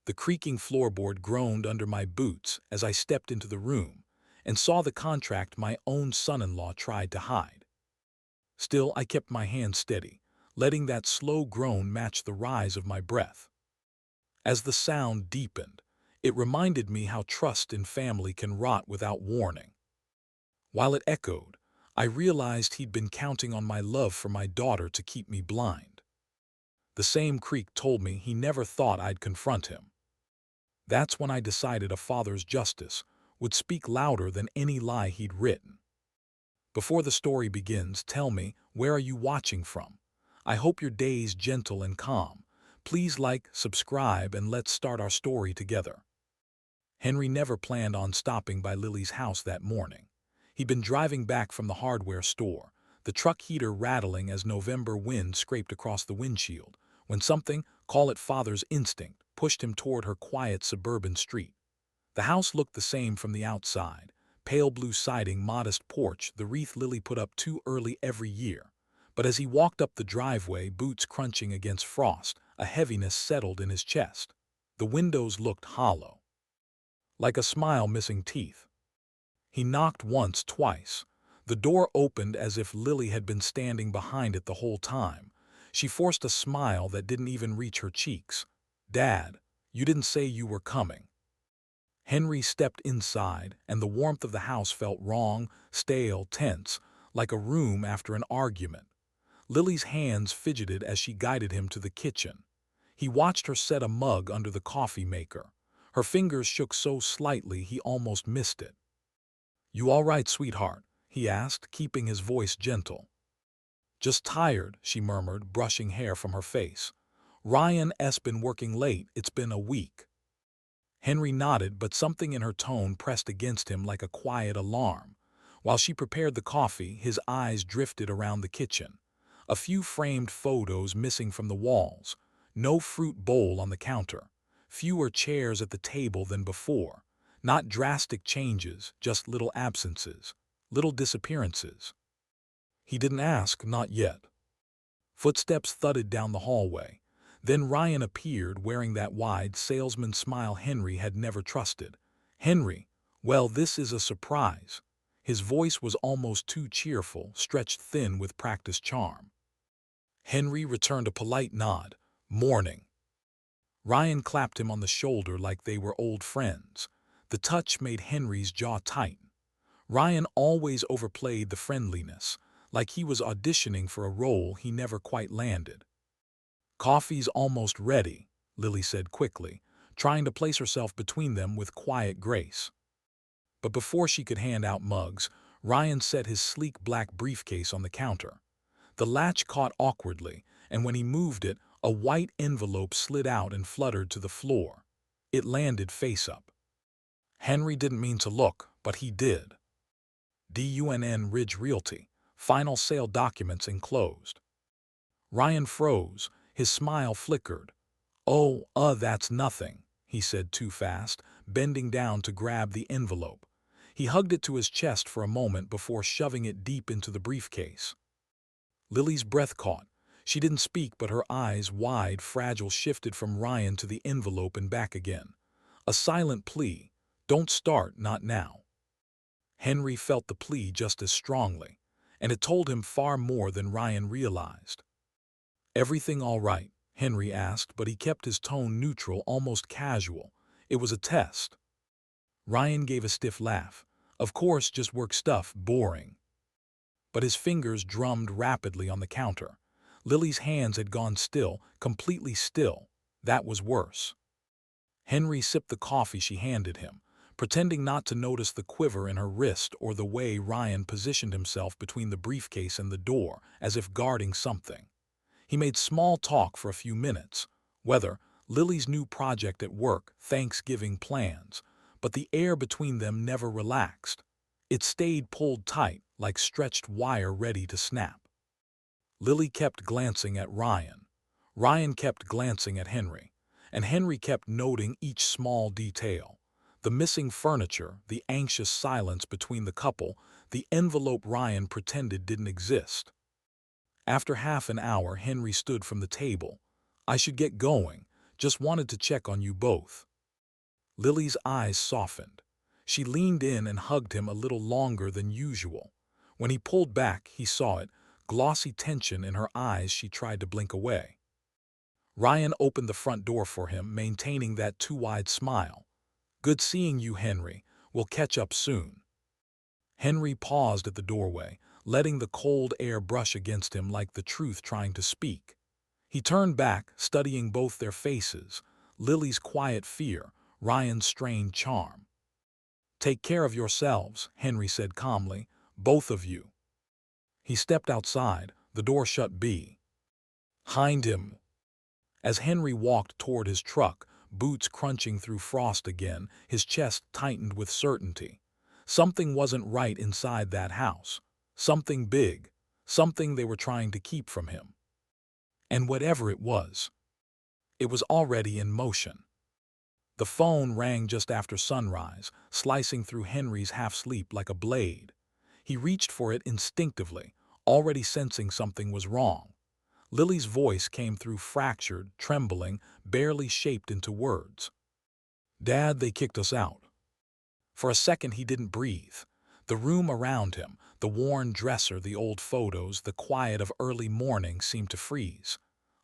The creaking floorboard groaned under my boots as I stepped into the room and saw the contract my own son-in-law tried to hide. Still, I kept my hand steady, letting that slow groan match the rise of my breath. As the sound deepened, it reminded me how trust in family can rot without warning. While it echoed, I realized he'd been counting on my love for my daughter to keep me blind. The same creak told me he never thought I'd confront him. That's when I decided a father's justice would speak louder than any lie he'd written. Before the story begins, tell me, where are you watching from? I hope your day's gentle and calm. Please like, subscribe, and let's start our story together. Henry never planned on stopping by Lily's house that morning. He'd been driving back from the hardware store, the truck heater rattling as November wind scraped across the windshield, when something, call it father's instinct, pushed him toward her quiet suburban street. The house looked the same from the outside, pale blue siding, modest porch, the wreath Lily put up too early every year. But as he walked up the driveway, boots crunching against frost, a heaviness settled in his chest. The windows looked hollow, like a smile missing teeth. He knocked once, twice. The door opened as if Lily had been standing behind it the whole time. She forced a smile that didn't even reach her cheeks. "Dad, you didn't say you were coming." Henry stepped inside, and the warmth of the house felt wrong, stale, tense, like a room after an argument. Lily's hands fidgeted as she guided him to the kitchen. He watched her set a mug under the coffee maker. Her fingers shook so slightly he almost missed it. "You all right, sweetheart?" he asked, keeping his voice gentle. "Just tired," she murmured, brushing hair from her face. "Ryan's been working late. It's been a week." Henry nodded, but something in her tone pressed against him like a quiet alarm. While she prepared the coffee, his eyes drifted around the kitchen. A few framed photos missing from the walls. No fruit bowl on the counter. Fewer chairs at the table than before. Not drastic changes, just little absences, little disappearances. He didn't ask, not yet. Footsteps thudded down the hallway. Then Ryan appeared, wearing that wide salesman smile Henry had never trusted. "Henry, well, this is a surprise." His voice was almost too cheerful, stretched thin with practiced charm. Henry returned a polite nod. "Morning." Ryan clapped him on the shoulder like they were old friends. The touch made Henry's jaw tighten. Ryan always overplayed the friendliness, like he was auditioning for a role he never quite landed. "Coffee's almost ready," Lily said quickly, trying to place herself between them with quiet grace. But before she could hand out mugs, Ryan set his sleek black briefcase on the counter. The latch caught awkwardly, and when he moved it, a white envelope slid out and fluttered to the floor. It landed face up. Henry didn't mean to look, but he did. "DUNN Ridge Realty. Final sale documents enclosed." Ryan froze. His smile flickered. "Oh, that's nothing," he said too fast, bending down to grab the envelope. He hugged it to his chest for a moment before shoving it deep into the briefcase. Lily's breath caught. She didn't speak, but her eyes, wide, fragile, shifted from Ryan to the envelope and back again. A silent plea. "Don't start, not now." Henry felt the plea just as strongly, and it told him far more than Ryan realized. "Everything all right?" Henry asked, but he kept his tone neutral, almost casual. It was a test. Ryan gave a stiff laugh. "Of course, just work stuff, boring." But his fingers drummed rapidly on the counter. Lily's hands had gone still, completely still. That was worse. Henry sipped the coffee she handed him, pretending not to notice the quiver in her wrist or the way Ryan positioned himself between the briefcase and the door, as if guarding something. He made small talk for a few minutes. Weather, Lily's new project at work, Thanksgiving plans. But the air between them never relaxed. It stayed pulled tight, like stretched wire ready to snap. Lily kept glancing at Ryan. Ryan kept glancing at Henry. And Henry kept noting each small detail. The missing furniture, the anxious silence between the couple, the envelope Ryan pretended didn't exist. After half an hour, Henry stood from the table. "I should get going. Just wanted to check on you both." Lily's eyes softened. She leaned in and hugged him a little longer than usual. When he pulled back, he saw it, glossy tension in her eyes. She tried to blink away. Ryan opened the front door for him, maintaining that too-wide smile. "Good seeing you, Henry. We'll catch up soon." Henry paused at the doorway, letting the cold air brush against him like the truth trying to speak. He turned back, studying both their faces, Lily's quiet fear, Ryan's strained charm. "Take care of yourselves," Henry said calmly, "both of you." He stepped outside, the door shut behind him. As Henry walked toward his truck, boots crunching through frost again, his chest tightened with certainty. Something wasn't right inside that house. Something big. Something they were trying to keep from him. And whatever it was already in motion. The phone rang just after sunrise, slicing through Henry's half-sleep like a blade. He reached for it instinctively, already sensing something was wrong. Lily's voice came through fractured, trembling, barely shaped into words. "Dad, they kicked us out." For a second he didn't breathe. The room around him, the worn dresser, the old photos, the quiet of early morning seemed to freeze.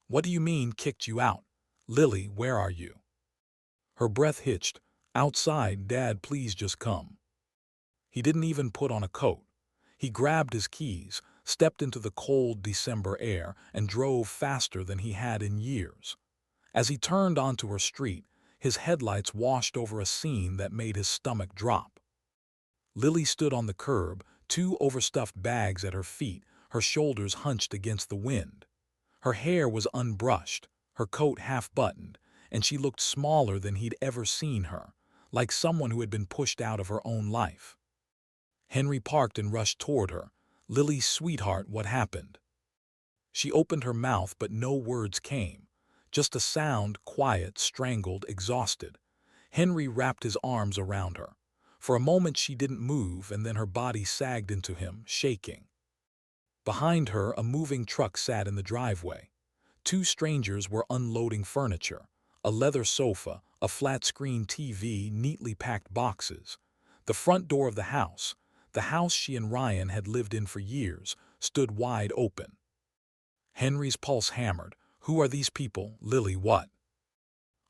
"What do you mean, kicked you out? Lily, where are you?" Her breath hitched. "Outside, Dad, please just come." He didn't even put on a coat. He grabbed his keys, stepped into the cold December air, and drove faster than he had in years. As he turned onto her street, his headlights washed over a scene that made his stomach drop. Lily stood on the curb, two overstuffed bags at her feet, her shoulders hunched against the wind. Her hair was unbrushed, her coat half-buttoned, and she looked smaller than he'd ever seen her, like someone who had been pushed out of her own life. Henry parked and rushed toward her. "Lily, sweetheart, what happened?" She opened her mouth, but no words came. Just a sound, quiet, strangled, exhausted. Henry wrapped his arms around her. For a moment she didn't move, and then her body sagged into him, shaking. Behind her, a moving truck sat in the driveway. Two strangers were unloading furniture. A leather sofa, a flat-screen TV, neatly packed boxes. The front door of the house she and Ryan had lived in for years, stood wide open. Henry's pulse hammered. "Who are these people, Lily, what?"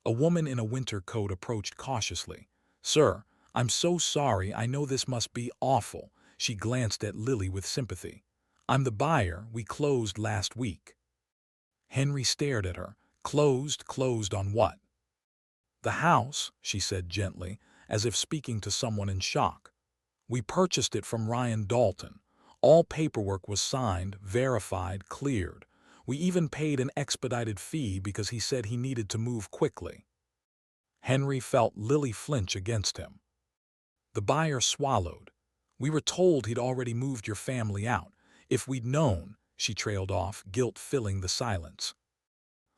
A woman in a winter coat approached cautiously. "Sir, I'm so sorry, I know this must be awful." She glanced at Lily with sympathy. "I'm the buyer, we closed last week." Henry stared at her. Closed on what?" "The house," she said gently, as if speaking to someone in shock. "We purchased it from Ryan Dalton. All paperwork was signed, verified, cleared. We even paid an expedited fee because he said he needed to move quickly." Henry felt Lily flinch against him. The buyer swallowed. "We were told he'd already moved your family out. If we'd known," she trailed off, guilt filling the silence.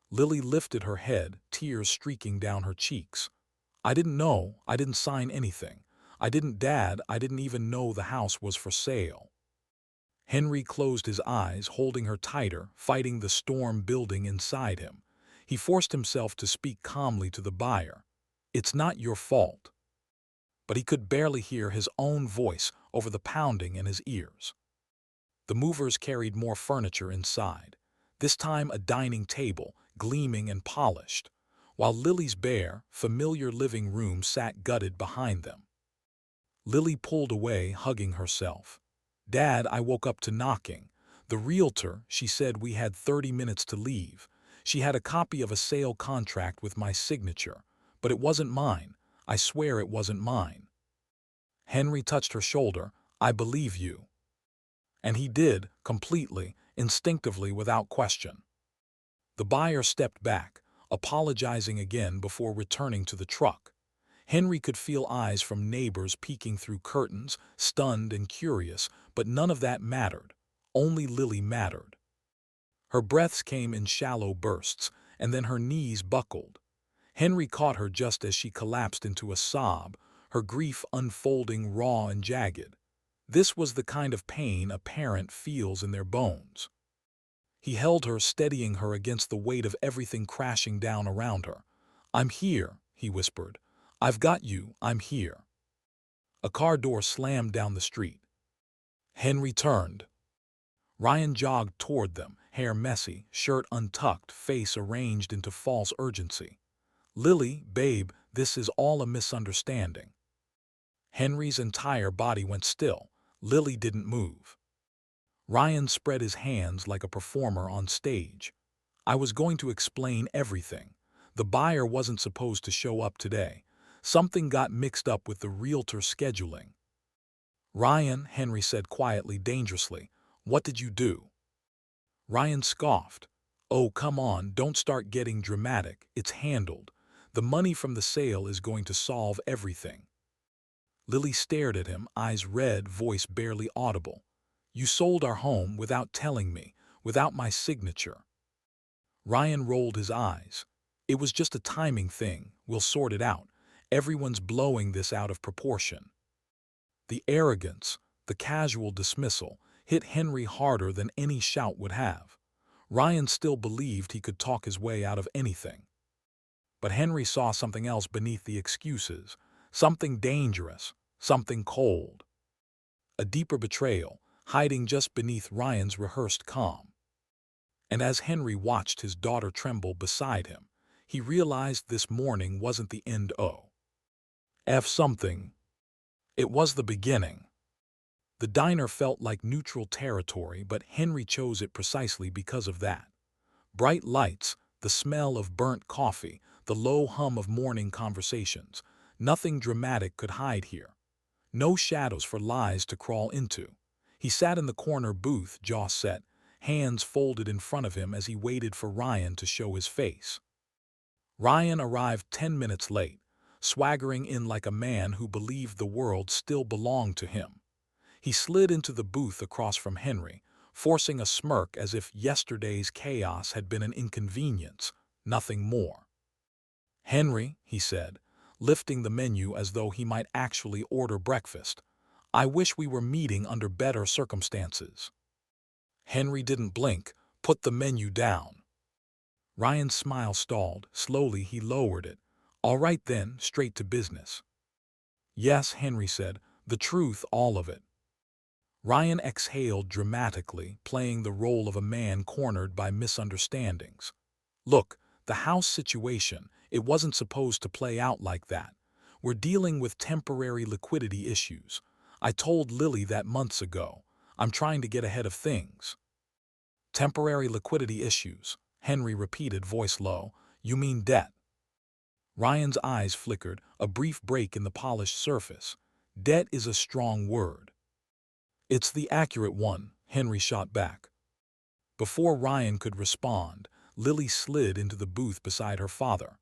Lily lifted her head, tears streaking down her cheeks. "I didn't know. I didn't sign anything. Dad, I didn't even know the house was for sale." Henry closed his eyes, holding her tighter, fighting the storm building inside him. He forced himself to speak calmly to the buyer. "It's not your fault." But he could barely hear his own voice over the pounding in his ears. The movers carried more furniture inside, this time a dining table, gleaming and polished, while Lily's bare, familiar living room sat gutted behind them. Lily pulled away, hugging herself. "Dad, I woke up to knocking. The realtor, she said we had 30 minutes to leave. She had a copy of a sale contract with my signature, but it wasn't mine. I swear it wasn't mine." Henry touched her shoulder. "I believe you." And he did, completely, instinctively, without question. The buyer stepped back, apologizing again before returning to the truck. Henry could feel eyes from neighbors peeking through curtains, stunned and curious, but none of that mattered. Only Lily mattered. Her breaths came in shallow bursts, and then her knees buckled. Henry caught her just as she collapsed into a sob, her grief unfolding raw and jagged. This was the kind of pain a parent feels in their bones. He held her, steadying her against the weight of everything crashing down around her. "I'm here," he whispered. "I've got you, I'm here." A car door slammed down the street. Henry turned. Ryan jogged toward them, hair messy, shirt untucked, face arranged into false urgency. "Lily, babe, this is all a misunderstanding." Henry's entire body went still. Lily didn't move. Ryan spread his hands like a performer on stage. "I was going to explain everything. The buyer wasn't supposed to show up today. Something got mixed up with the realtor scheduling." "Ryan," Henry said quietly, dangerously, "what did you do?" Ryan scoffed. "Oh, come on, don't start getting dramatic. It's handled. The money from the sale is going to solve everything." Lily stared at him, eyes red, voice barely audible. "You sold our home without telling me, without my signature." Ryan rolled his eyes. "It was just a timing thing. We'll sort it out. Everyone's blowing this out of proportion." The arrogance, the casual dismissal, hit Henry harder than any shout would have. Ryan still believed he could talk his way out of anything. But Henry saw something else beneath the excuses, something dangerous, something cold. A deeper betrayal, hiding just beneath Ryan's rehearsed calm. And as Henry watched his daughter tremble beside him, he realized this morning wasn't the end of something. It was the beginning. The diner felt like neutral territory, but Henry chose it precisely because of that. Bright lights, the smell of burnt coffee, the low hum of morning conversations. Nothing dramatic could hide here. No shadows for lies to crawl into. He sat in the corner booth, jaw set, hands folded in front of him as he waited for Ryan to show his face. Ryan arrived 10 minutes late, swaggering in like a man who believed the world still belonged to him. He slid into the booth across from Henry, forcing a smirk as if yesterday's chaos had been an inconvenience, nothing more. "Henry," he said, lifting the menu as though he might actually order breakfast, "I wish we were meeting under better circumstances." Henry didn't blink, put the menu down. Ryan's smile stalled. Slowly he lowered it. "All right then, straight to business." "Yes," Henry said, "the truth, all of it." Ryan exhaled dramatically, playing the role of a man cornered by misunderstandings. "Look, the house situation, it wasn't supposed to play out like that. We're dealing with temporary liquidity issues. I told Lily that months ago. I'm trying to get ahead of things." "Temporary liquidity issues," Henry repeated, voice low. "You mean debt?" Ryan's eyes flickered, a brief break in the polished surface. "Debt is a strong word." "It's the accurate one," Henry shot back. Before Ryan could respond, Lily slid into the booth beside her father.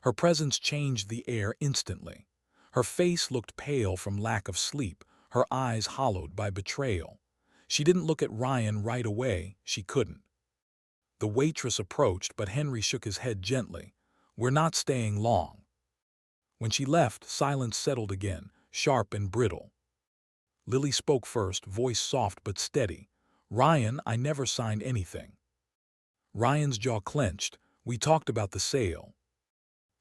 Her presence changed the air instantly. Her face looked pale from lack of sleep, her eyes hollowed by betrayal. She didn't look at Ryan right away, she couldn't. The waitress approached, but Henry shook his head gently. "We're not staying long." When she left, silence settled again, sharp and brittle. Lily spoke first, voice soft but steady. "Ryan, I never signed anything." Ryan's jaw clenched. "We talked about the sale."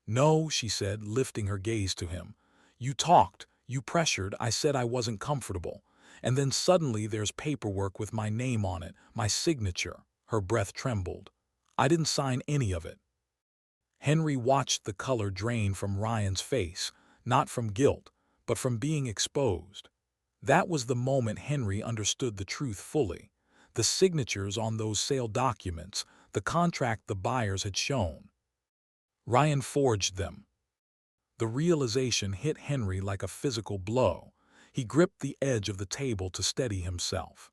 "No," she said, lifting her gaze to him. "You talked, you pressured, I said I wasn't comfortable. And then suddenly there's paperwork with my name on it, my signature." Her breath trembled. "I didn't sign any of it." Henry watched the color drain from Ryan's face, not from guilt, but from being exposed. That was the moment Henry understood the truth fully. The signatures on those sale documents, the contract the buyers had shown. Ryan forged them. The realization hit Henry like a physical blow. He gripped the edge of the table to steady himself.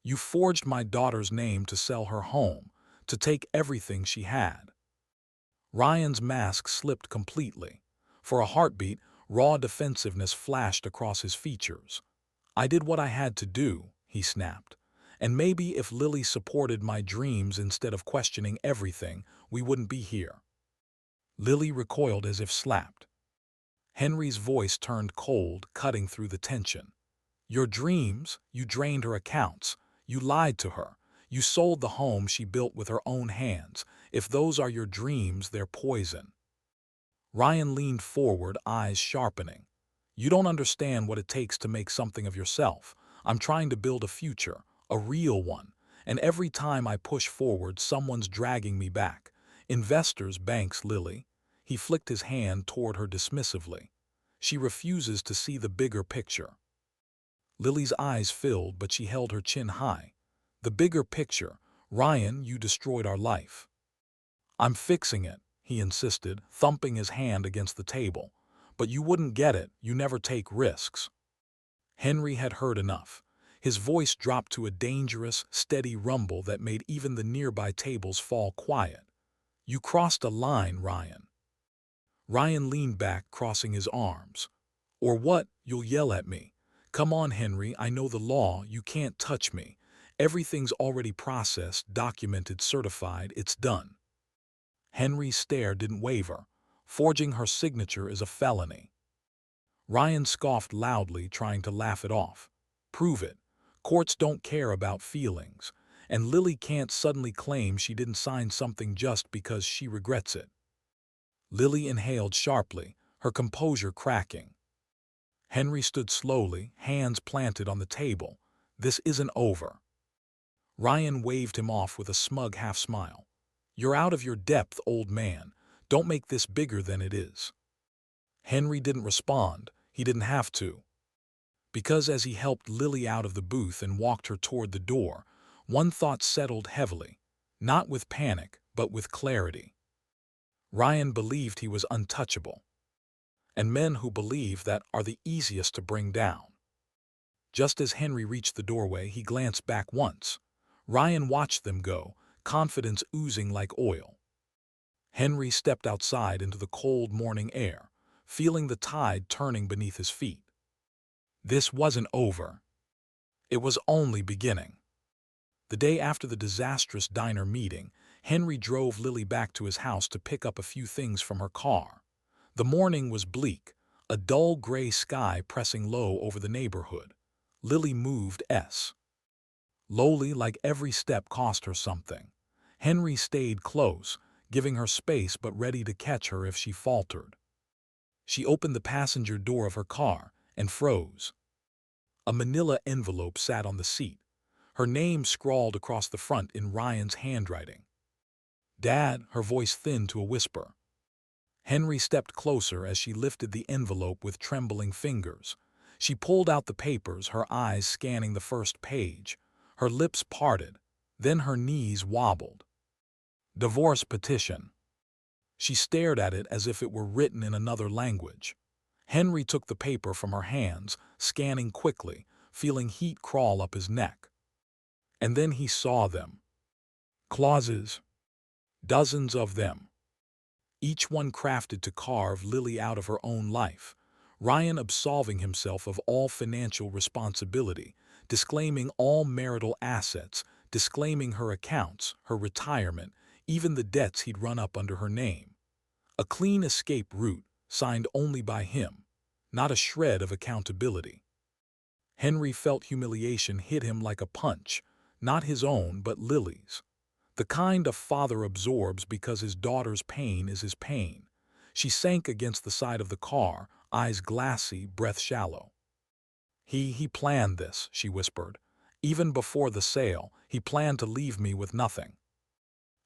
"You forged my daughter's name to sell her home, to take everything she had." Ryan's mask slipped completely. For a heartbeat, raw defensiveness flashed across his features. "I did what I had to do," he snapped. "And maybe if Lily supported my dreams instead of questioning everything, we wouldn't be here." Lily recoiled as if slapped. Henry's voice turned cold, cutting through the tension. "Your dreams? You drained her accounts. You lied to her. You sold the home she built with her own hands. If those are your dreams, they're poison." Ryan leaned forward, eyes sharpening. You don't understand what it takes to make something of yourself. I'm trying to build a future, a real one. And every time I push forward, someone's dragging me back. Investors, banks, Lily. He flicked his hand toward her dismissively. She refuses to see the bigger picture. Lily's eyes filled, but she held her chin high. The bigger picture. Ryan, you destroyed our life. I'm fixing it, he insisted, thumping his hand against the table. But you wouldn't get it, you never take risks. Henry had heard enough. His voice dropped to a dangerous, steady rumble that made even the nearby tables fall quiet. You crossed a line, Ryan. Ryan leaned back, crossing his arms. Or what? You'll yell at me. Come on, Henry, I know the law, you can't touch me. Everything's already processed, documented, certified, it's done. Henry's stare didn't waver. Forging her signature is a felony. Ryan scoffed loudly, trying to laugh it off. Prove it. Courts don't care about feelings, and Lily can't suddenly claim she didn't sign something just because she regrets it. Lily inhaled sharply, her composure cracking. Henry stood slowly, hands planted on the table. This isn't over. Ryan waved him off with a smug half-smile. You're out of your depth, old man. Don't make this bigger than it is. Henry didn't respond. He didn't have to. Because as he helped Lily out of the booth and walked her toward the door, one thought settled heavily, not with panic, but with clarity. Ryan believed he was untouchable. And men who believe that are the easiest to bring down. Just as Henry reached the doorway, he glanced back once. Ryan watched them go, confidence oozing like oil. Henry stepped outside into the cold morning air, feeling the tide turning beneath his feet. This wasn't over. It was only beginning. The day after the disastrous diner meeting, Henry drove Lily back to his house to pick up a few things from her car. The morning was bleak, a dull gray sky pressing low over the neighborhood. Lily moved slowly, like every step cost her something. Henry stayed close, giving her space but ready to catch her if she faltered. She opened the passenger door of her car and froze. A manila envelope sat on the seat, her name scrawled across the front in Ryan's handwriting. Dad, her voice thinned to a whisper. Henry stepped closer as she lifted the envelope with trembling fingers. She pulled out the papers, her eyes scanning the first page. Her lips parted, then her knees wobbled. Divorce petition. She stared at it as if it were written in another language. Henry took the paper from her hands, scanning quickly, feeling heat crawl up his neck. And then he saw them. Clauses. Dozens of them. Each one crafted to carve Lily out of her own life. Ryan absolving himself of all financial responsibility, disclaiming all marital assets, disclaiming her accounts, her retirement, even the debts he'd run up under her name. A clean escape route, signed only by him, not a shred of accountability. Henry felt humiliation hit him like a punch, not his own but Lily's. The kind a father absorbs because his daughter's pain is his pain. She sank against the side of the car, eyes glassy, breath shallow. He planned this, she whispered. Even before the sale, he planned to leave me with nothing.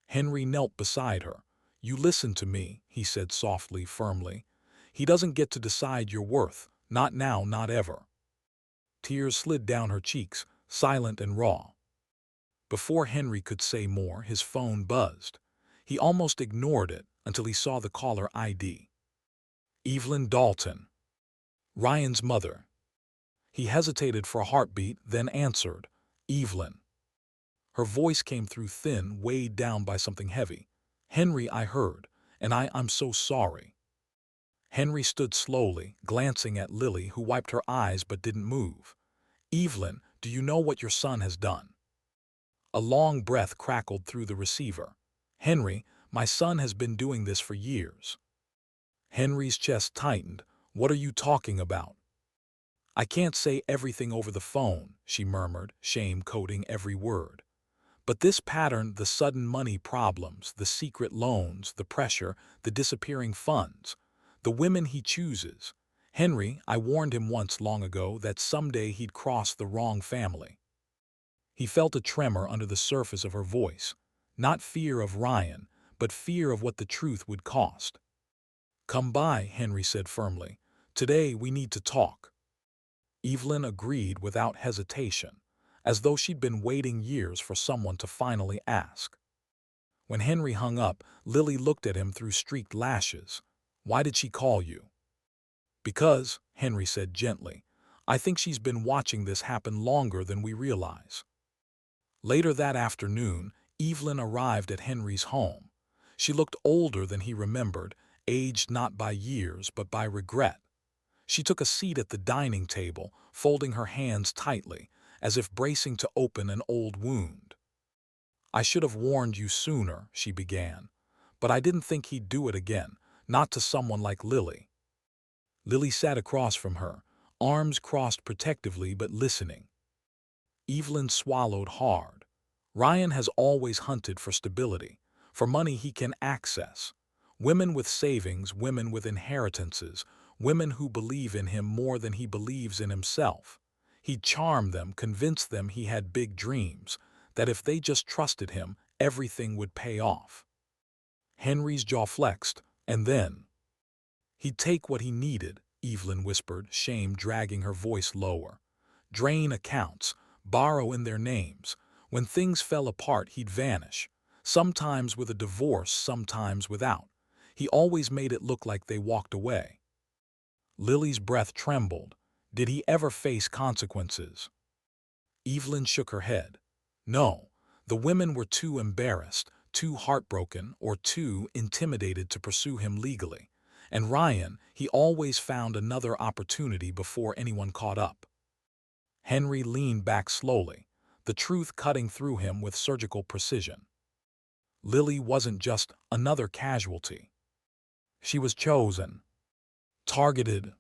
Henry knelt beside her. You listen to me, he said softly, firmly. He doesn't get to decide your worth, not now, not ever. Tears slid down her cheeks, silent and raw. Before Henry could say more, his phone buzzed. He almost ignored it until he saw the caller ID. Evelyn Dalton. Ryan's mother. He hesitated for a heartbeat, then answered. Evelyn. Her voice came through thin, weighed down by something heavy. Henry, I heard, and I'm so sorry. Henry stood slowly, glancing at Lily, who wiped her eyes but didn't move. Evelyn, do you know what your son has done? A long breath crackled through the receiver. Henry, my son has been doing this for years. Henry's chest tightened. What are you talking about? I can't say everything over the phone, she murmured, shame coating every word. But this pattern, the sudden money problems, the secret loans, the pressure, the disappearing funds, The women he chooses. Henry, I warned him once long ago that someday he'd cross the wrong family. He felt a tremor under the surface of her voice. Not fear of Ryan, but fear of what the truth would cost. Come by, Henry said firmly. Today we need to talk. Evelyn agreed without hesitation, as though she'd been waiting years for someone to finally ask. When Henry hung up, Lily looked at him through streaked lashes. Why did she call you? Because, Henry said gently, I think she's been watching this happen longer than we realize. Later that afternoon, Evelyn arrived at Henry's home. She looked older than he remembered, aged not by years but by regret. She took a seat at the dining table, folding her hands tightly, as if bracing to open an old wound. I should have warned you sooner, she began, but I didn't think he'd do it again, not to someone like Lily. Lily sat across from her, arms crossed protectively but listening. Evelyn swallowed hard. Ryan has always hunted for stability, for money he can access. Women with savings, women with inheritances, women who believe in him more than he believes in himself. He'd charm them, convince them he had big dreams, that if they just trusted him, everything would pay off. Henry's jaw flexed, and then, he'd take what he needed, Evelyn whispered, shame dragging her voice lower. Drain accounts, borrow in their names. When things fell apart, he'd vanish, sometimes with a divorce, sometimes without. He always made it look like they walked away. Lily's breath trembled. Did he ever face consequences? Evelyn shook her head. No, the women were too embarrassed, too heartbroken, or too intimidated to pursue him legally. And Ryan, he always found another opportunity before anyone caught up. Henry leaned back slowly, the truth cutting through him with surgical precision. Lily wasn't just another casualty. She was chosen, targeted,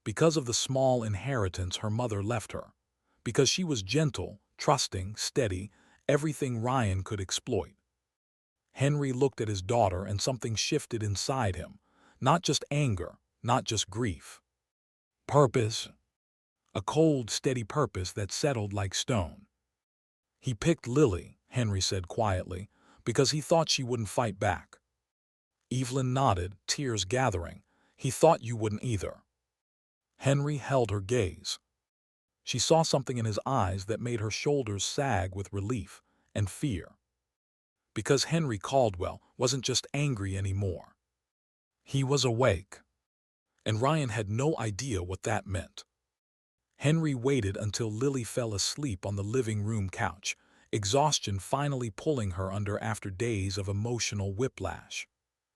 because of the small inheritance her mother left her, because she was gentle, trusting, steady, everything Ryan could exploit. Henry looked at his daughter and something shifted inside him, not just anger, not just grief. Purpose. A cold, steady purpose that settled like stone. He picked Lily, Henry said quietly, because he thought she wouldn't fight back. Evelyn nodded, tears gathering. He thought you wouldn't either. Henry held her gaze. She saw something in his eyes that made her shoulders sag with relief and fear. Because Henry Caldwell wasn't just angry anymore. He was awake. And Ryan had no idea what that meant. Henry waited until Lily fell asleep on the living room couch, exhaustion finally pulling her under after days of emotional whiplash.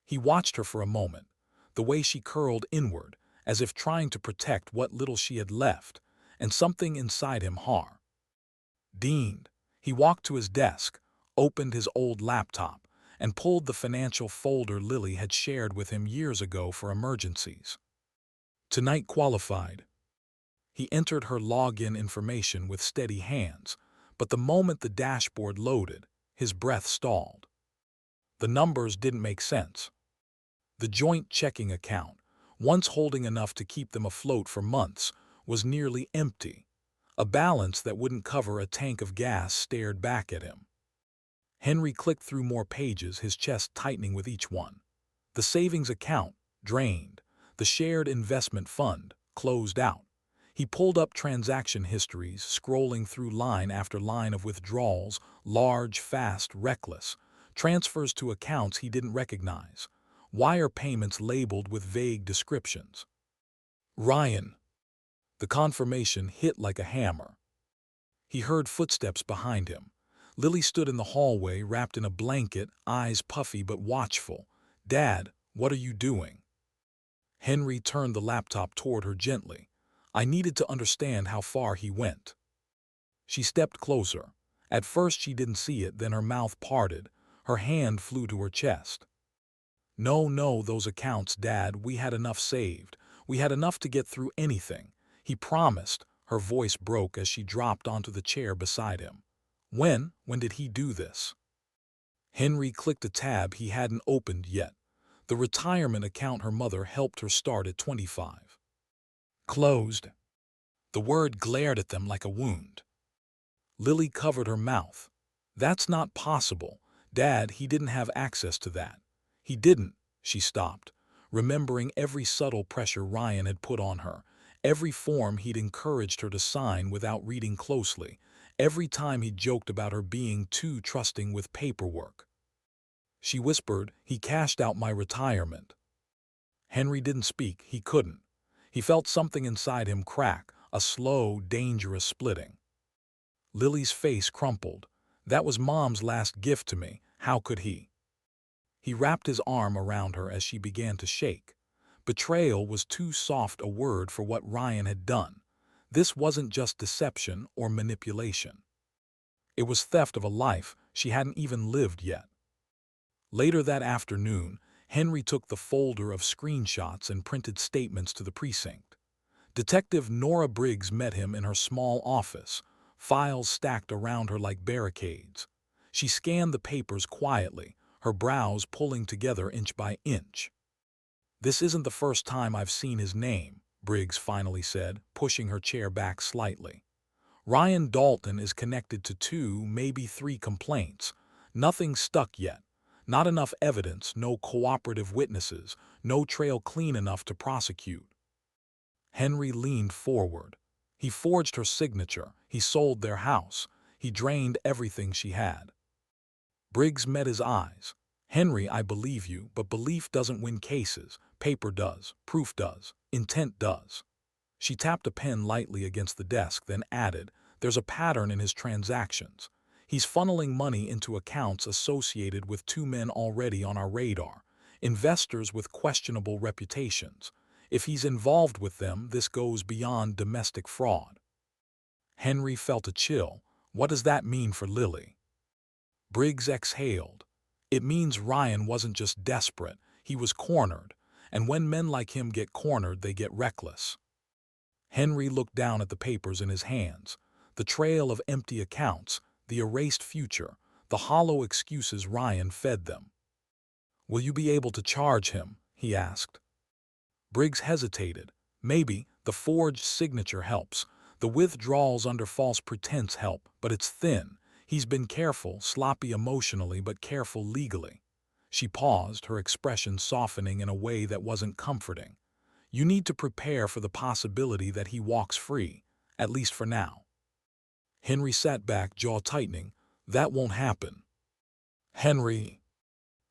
He watched her for a moment, the way she curled inward, as if trying to protect what little she had left, and something inside him hardened. He walked to his desk, opened his old laptop, and pulled the financial folder Lily had shared with him years ago for emergencies. Tonight qualified. He entered her login information with steady hands, but the moment the dashboard loaded, his breath stalled. The numbers didn't make sense. The joint checking account, once holding enough to keep them afloat for months, was nearly empty. A balance that wouldn't cover a tank of gas stared back at him. Henry clicked through more pages, his chest tightening with each one. The savings account, drained. The shared investment fund, closed out. He pulled up transaction histories, scrolling through line after line of withdrawals, large, fast, reckless. Transfers to accounts he didn't recognize. Wire payments labeled with vague descriptions. Ryan. The confirmation hit like a hammer. He heard footsteps behind him. Lily stood in the hallway, wrapped in a blanket, eyes puffy but watchful. Dad, what are you doing? Henry turned the laptop toward her gently. I needed to understand how far he went. She stepped closer. At first she didn't see it, then her mouth parted. Her hand flew to her chest. No, those accounts, Dad, we had enough saved. We had enough to get through anything. He promised. Her voice broke as she dropped onto the chair beside him. When did he do this? Henry clicked a tab he hadn't opened yet. The retirement account her mother helped her start at 25. Closed. The word glared at them like a wound. Lily covered her mouth. That's not possible. Dad, he didn't have access to that. He didn't, she stopped, remembering every subtle pressure Ryan had put on her, every form he'd encouraged her to sign without reading closely, every time he joked about her being too trusting with paperwork. She whispered, he cashed out my retirement. Henry didn't speak, he couldn't. He felt something inside him crack, a slow, dangerous splitting. Lily's face crumpled. That was Mom's last gift to me. How could he? He wrapped his arm around her as she began to shake. Betrayal was too soft a word for what Ryan had done. This wasn't just deception or manipulation. It was theft of a life she hadn't even lived yet. Later that afternoon, Henry took the folder of screenshots and printed statements to the precinct. Detective Nora Briggs met him in her small office, files stacked around her like barricades. She scanned the papers quietly, her brows pulling together inch by inch. "This isn't the first time I've seen his name," Briggs finally said, pushing her chair back slightly. "Ryan Dalton is connected to 2, maybe 3 complaints. Nothing stuck yet. Not enough evidence, no cooperative witnesses, no trail clean enough to prosecute." Henry leaned forward. He forged her signature, he sold their house, he drained everything she had. Briggs met his eyes. "Henry, I believe you, but belief doesn't win cases. Paper does, proof does, intent does." She tapped a pen lightly against the desk, then added, "There's a pattern in his transactions. He's funneling money into accounts associated with 2 men already on our radar, investors with questionable reputations. If he's involved with them, this goes beyond domestic fraud." Henry felt a chill. What does that mean for Lily? Briggs exhaled. "It means Ryan wasn't just desperate, he was cornered, and when men like him get cornered, they get reckless." Henry looked down at the papers in his hands. The trail of empty accounts, the erased future, the hollow excuses Ryan fed them. "Will you be able to charge him?" he asked. Briggs hesitated. "Maybe. The forged signature helps. The withdrawals under false pretense help, but it's thin. He's been careful, sloppy emotionally, but careful legally." She paused, her expression softening in a way that wasn't comforting. "You need to prepare for the possibility that he walks free, at least for now." Henry sat back, jaw tightening. "That won't happen." "Henry."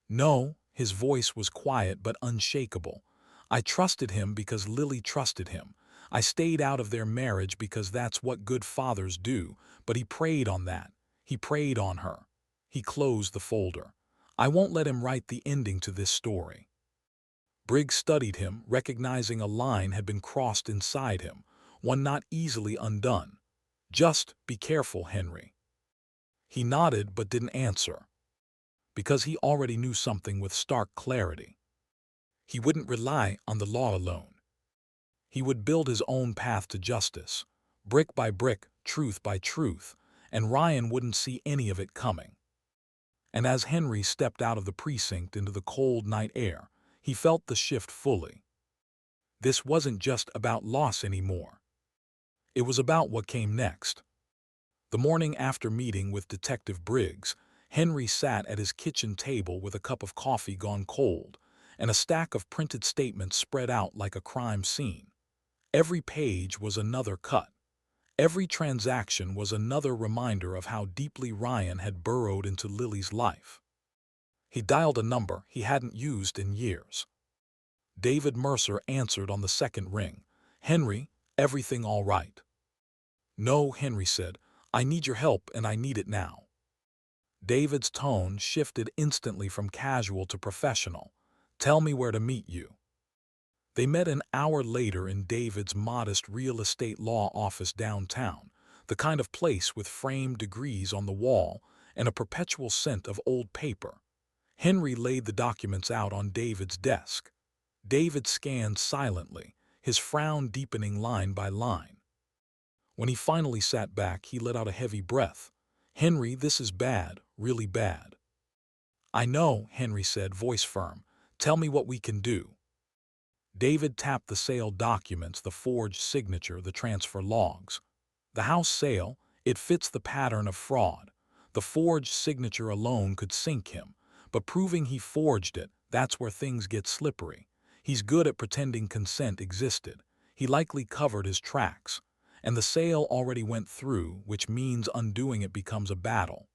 "No," his voice was quiet but unshakable. "I trusted him because Lily trusted him. I stayed out of their marriage because that's what good fathers do, but he preyed on that. He preyed on her." He closed the folder. "I won't let him write the ending to this story." Briggs studied him, recognizing a line had been crossed inside him, one not easily undone. "Just be careful, Henry." He nodded but didn't answer, because he already knew something with stark clarity. He wouldn't rely on the law alone. He would build his own path to justice, brick by brick, truth by truth, and Ryan wouldn't see any of it coming. And as Henry stepped out of the precinct into the cold night air, he felt the shift fully. This wasn't just about loss anymore. It was about what came next. The morning after meeting with Detective Briggs, Henry sat at his kitchen table with a cup of coffee gone cold and a stack of printed statements spread out like a crime scene. Every page was another cut. Every transaction was another reminder of how deeply Ryan had burrowed into Lily's life. He dialed a number he hadn't used in years. David Mercer answered on the second ring. "Henry, everything all right?" "No," Henry said. "I need your help and I need it now." David's tone shifted instantly from casual to professional. "Tell me where to meet you." They met an hour later in David's modest real estate law office downtown, the kind of place with framed degrees on the wall and a perpetual scent of old paper. Henry laid the documents out on David's desk. David scanned silently, his frown deepening line by line. When he finally sat back, he let out a heavy breath. "Henry, this is bad, really bad." "I know," Henry said, voice firm. Tell me what we can do." David tapped the sale documents, the forged signature, the transfer logs. The house sale, it fits the pattern of fraud. The forged signature alone could sink him, but proving he forged it, that's where things get slippery. He's good at pretending consent existed. He likely covered his tracks. And the sale already went through, which means undoing it becomes a battle.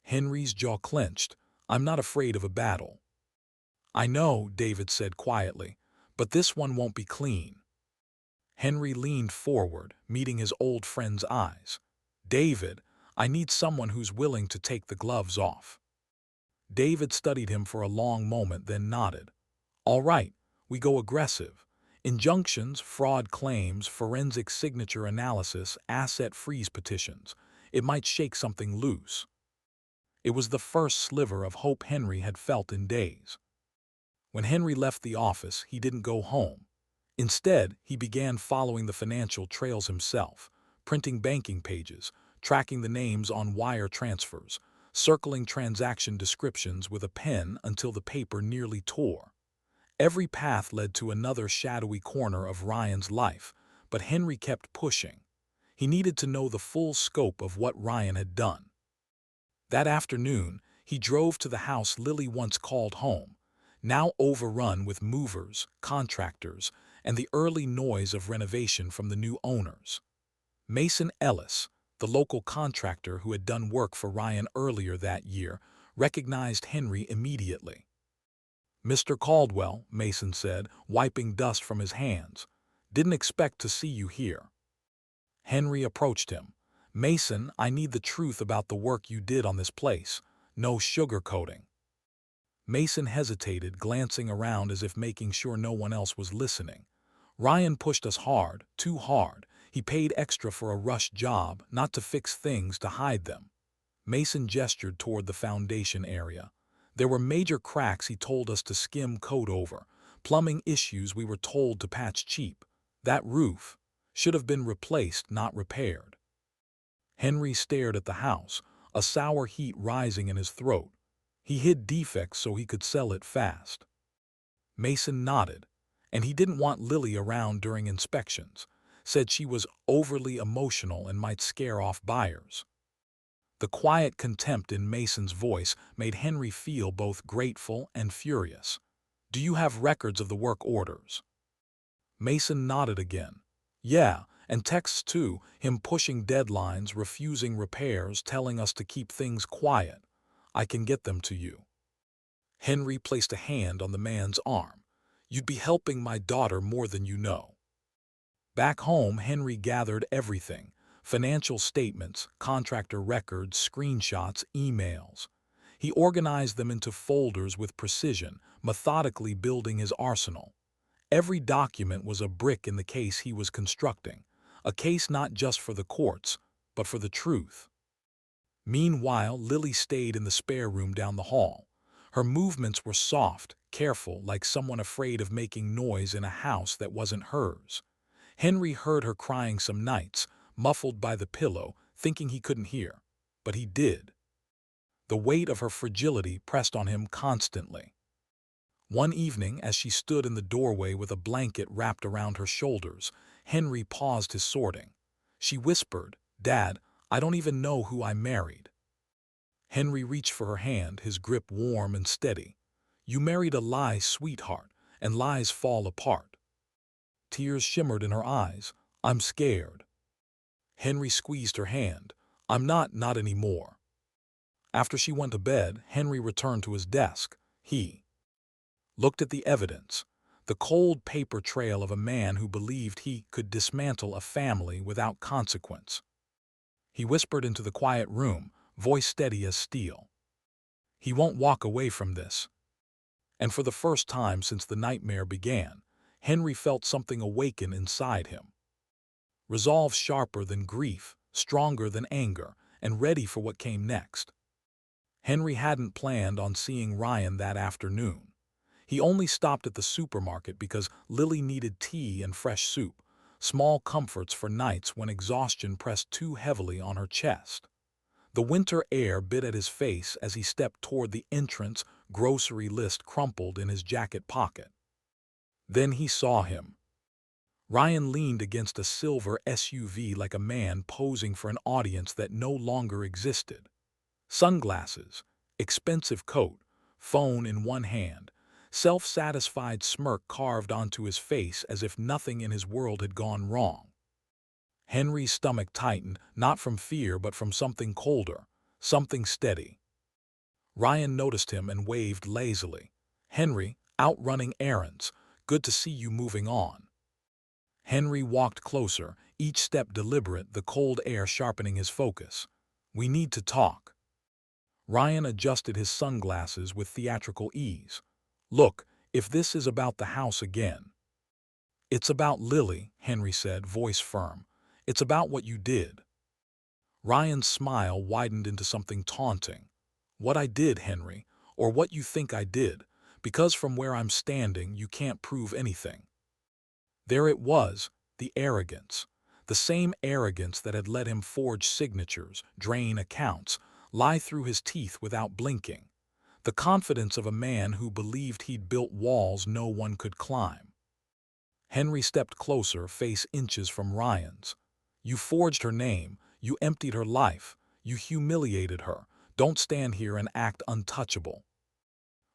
Henry's jaw clenched. "I'm not afraid of a battle." "I know," David said quietly, "but this one won't be clean." Henry leaned forward, meeting his old friend's eyes. "David, I need someone who's willing to take the gloves off." David studied him for a long moment, then nodded. "All right, we go aggressive. Injunctions, fraud claims, forensic signature analysis, asset freeze petitions. It might shake something loose." It was the first sliver of hope Henry had felt in days. When Henry left the office, he didn't go home. Instead, he began following the financial trails himself, printing banking pages, tracking the names on wire transfers, circling transaction descriptions with a pen until the paper nearly tore. Every path led to another shadowy corner of Ryan's life, but Henry kept pushing. He needed to know the full scope of what Ryan had done. That afternoon, he drove to the house Lily once called home, now overrun with movers, contractors, and the early noise of renovation from the new owners. Mason Ellis, the local contractor who had done work for Ryan earlier that year, recognized Henry immediately. "Mr. Caldwell," Mason said, wiping dust from his hands, "didn't expect to see you here." Henry approached him. "Mason, I need the truth about the work you did on this place. No sugarcoating." Mason hesitated, glancing around as if making sure no one else was listening. "Ryan pushed us hard, too hard. He paid extra for a rush job, not to fix things, to hide them." Mason gestured toward the foundation area. "There were major cracks he told us to skim coat over, plumbing issues we were told to patch cheap. That roof should have been replaced, not repaired." Henry stared at the house, a sour heat rising in his throat. He hid defects so he could sell it fast. Mason nodded, and he didn't want Lily around during inspections, said she was overly emotional and might scare off buyers. The quiet contempt in Mason's voice made Henry feel both grateful and furious. "Do you have records of the work orders?" Mason nodded again. "Yeah, and texts too, him pushing deadlines, refusing repairs, telling us to keep things quiet. I can get them to you." Henry placed a hand on the man's arm. "You'd be helping my daughter more than you know." Back home, Henry gathered everything: financial statements, contractor records, screenshots, emails. He organized them into folders with precision, methodically building his arsenal. Every document was a brick in the case he was constructing, a case not just for the courts, but for the truth. Meanwhile, Lily stayed in the spare room down the hall. Her movements were soft, careful, like someone afraid of making noise in a house that wasn't hers. Henry heard her crying some nights, muffled by the pillow, thinking he couldn't hear. But he did. The weight of her fragility pressed on him constantly. One evening, as she stood in the doorway with a blanket wrapped around her shoulders, Henry paused his sorting. She whispered, "Dad, I don't even know who I married." Henry reached for her hand, his grip warm and steady. "You married a lie, sweetheart, and lies fall apart." Tears shimmered in her eyes. "I'm scared." Henry squeezed her hand. Not anymore." After she went to bed, Henry returned to his desk. He looked at the evidence, the cold paper trail of a man who believed he could dismantle a family without consequence. He whispered into the quiet room, voice steady as steel. "He won't walk away from this." And for the first time since the nightmare began, Henry felt something awaken inside him. Resolve sharper than grief, stronger than anger, and ready for what came next. Henry hadn't planned on seeing Ryan that afternoon. He only stopped at the supermarket because Lily needed tea and fresh soup, small comforts for nights when exhaustion pressed too heavily on her chest. The winter air bit at his face as he stepped toward the entrance, grocery list crumpled in his jacket pocket. Then he saw him. Ryan leaned against a silver SUV like a man posing for an audience that no longer existed. Sunglasses, expensive coat, phone in one hand, self-satisfied smirk carved onto his face as if nothing in his world had gone wrong. Henry's stomach tightened, not from fear but from something colder, something steady. Ryan noticed him and waved lazily. "Henry, out running errands. Good to see you moving on." Henry walked closer, each step deliberate, the cold air sharpening his focus. "We need to talk." Ryan adjusted his sunglasses with theatrical ease. "Look, if this is about the house again." "It's about Lily," Henry said, voice firm. "It's about what you did." Ryan's smile widened into something taunting. "What I did, Henry, or what you think I did, because from where I'm standing you can't prove anything." There it was, the arrogance. The same arrogance that had let him forge signatures, drain accounts, lie through his teeth without blinking. The confidence of a man who believed he'd built walls no one could climb. Henry stepped closer, face inches from Ryan's. "You forged her name, you emptied her life, you humiliated her. Don't stand here and act untouchable."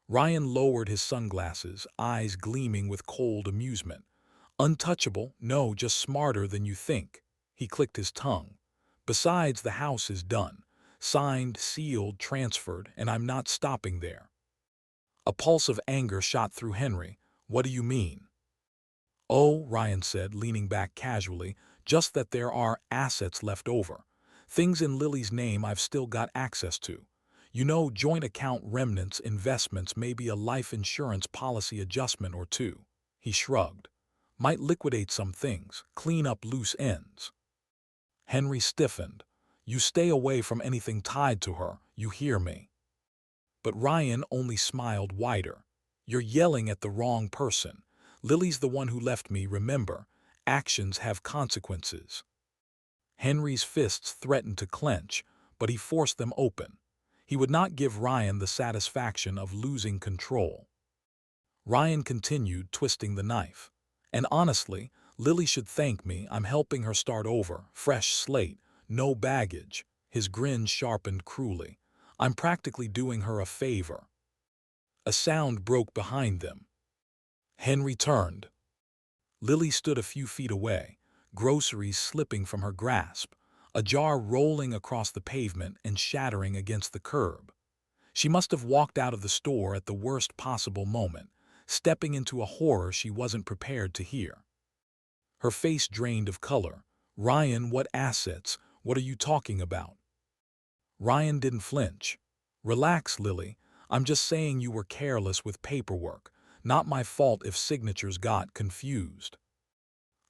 Ryan lowered his sunglasses, eyes gleaming with cold amusement. "Untouchable? No, just smarter than you think." He clicked his tongue. "Besides, the house is done. Signed, sealed, transferred, and I'm not stopping there." A pulse of anger shot through Henry. "What do you mean?" "Oh," Ryan said, leaning back casually, "just that there are assets left over. Things in Lily's name I've still got access to. You know, joint account remnants, investments, maybe a life insurance policy adjustment or two." He shrugged. "Might liquidate some things, clean up loose ends." Henry stiffened. "You stay away from anything tied to her, you hear me?" But Ryan only smiled wider. "You're yelling at the wrong person. Lily's the one who left me, remember. Actions have consequences." Henry's fists threatened to clench, but he forced them open. He would not give Ryan the satisfaction of losing control. Ryan continued, twisting the knife. "And honestly, Lily should thank me. I'm helping her start over, fresh slate, no baggage." His grin sharpened cruelly. "I'm practically doing her a favor." A sound broke behind them. Henry turned. Lily stood a few feet away, groceries slipping from her grasp, a jar rolling across the pavement and shattering against the curb. She must have walked out of the store at the worst possible moment, stepping into a horror she wasn't prepared to hear. Her face drained of color. "Ryan, what assets? What are you talking about?" Ryan didn't flinch. "Relax, Lily. I'm just saying you were careless with paperwork. Not my fault if signatures got confused."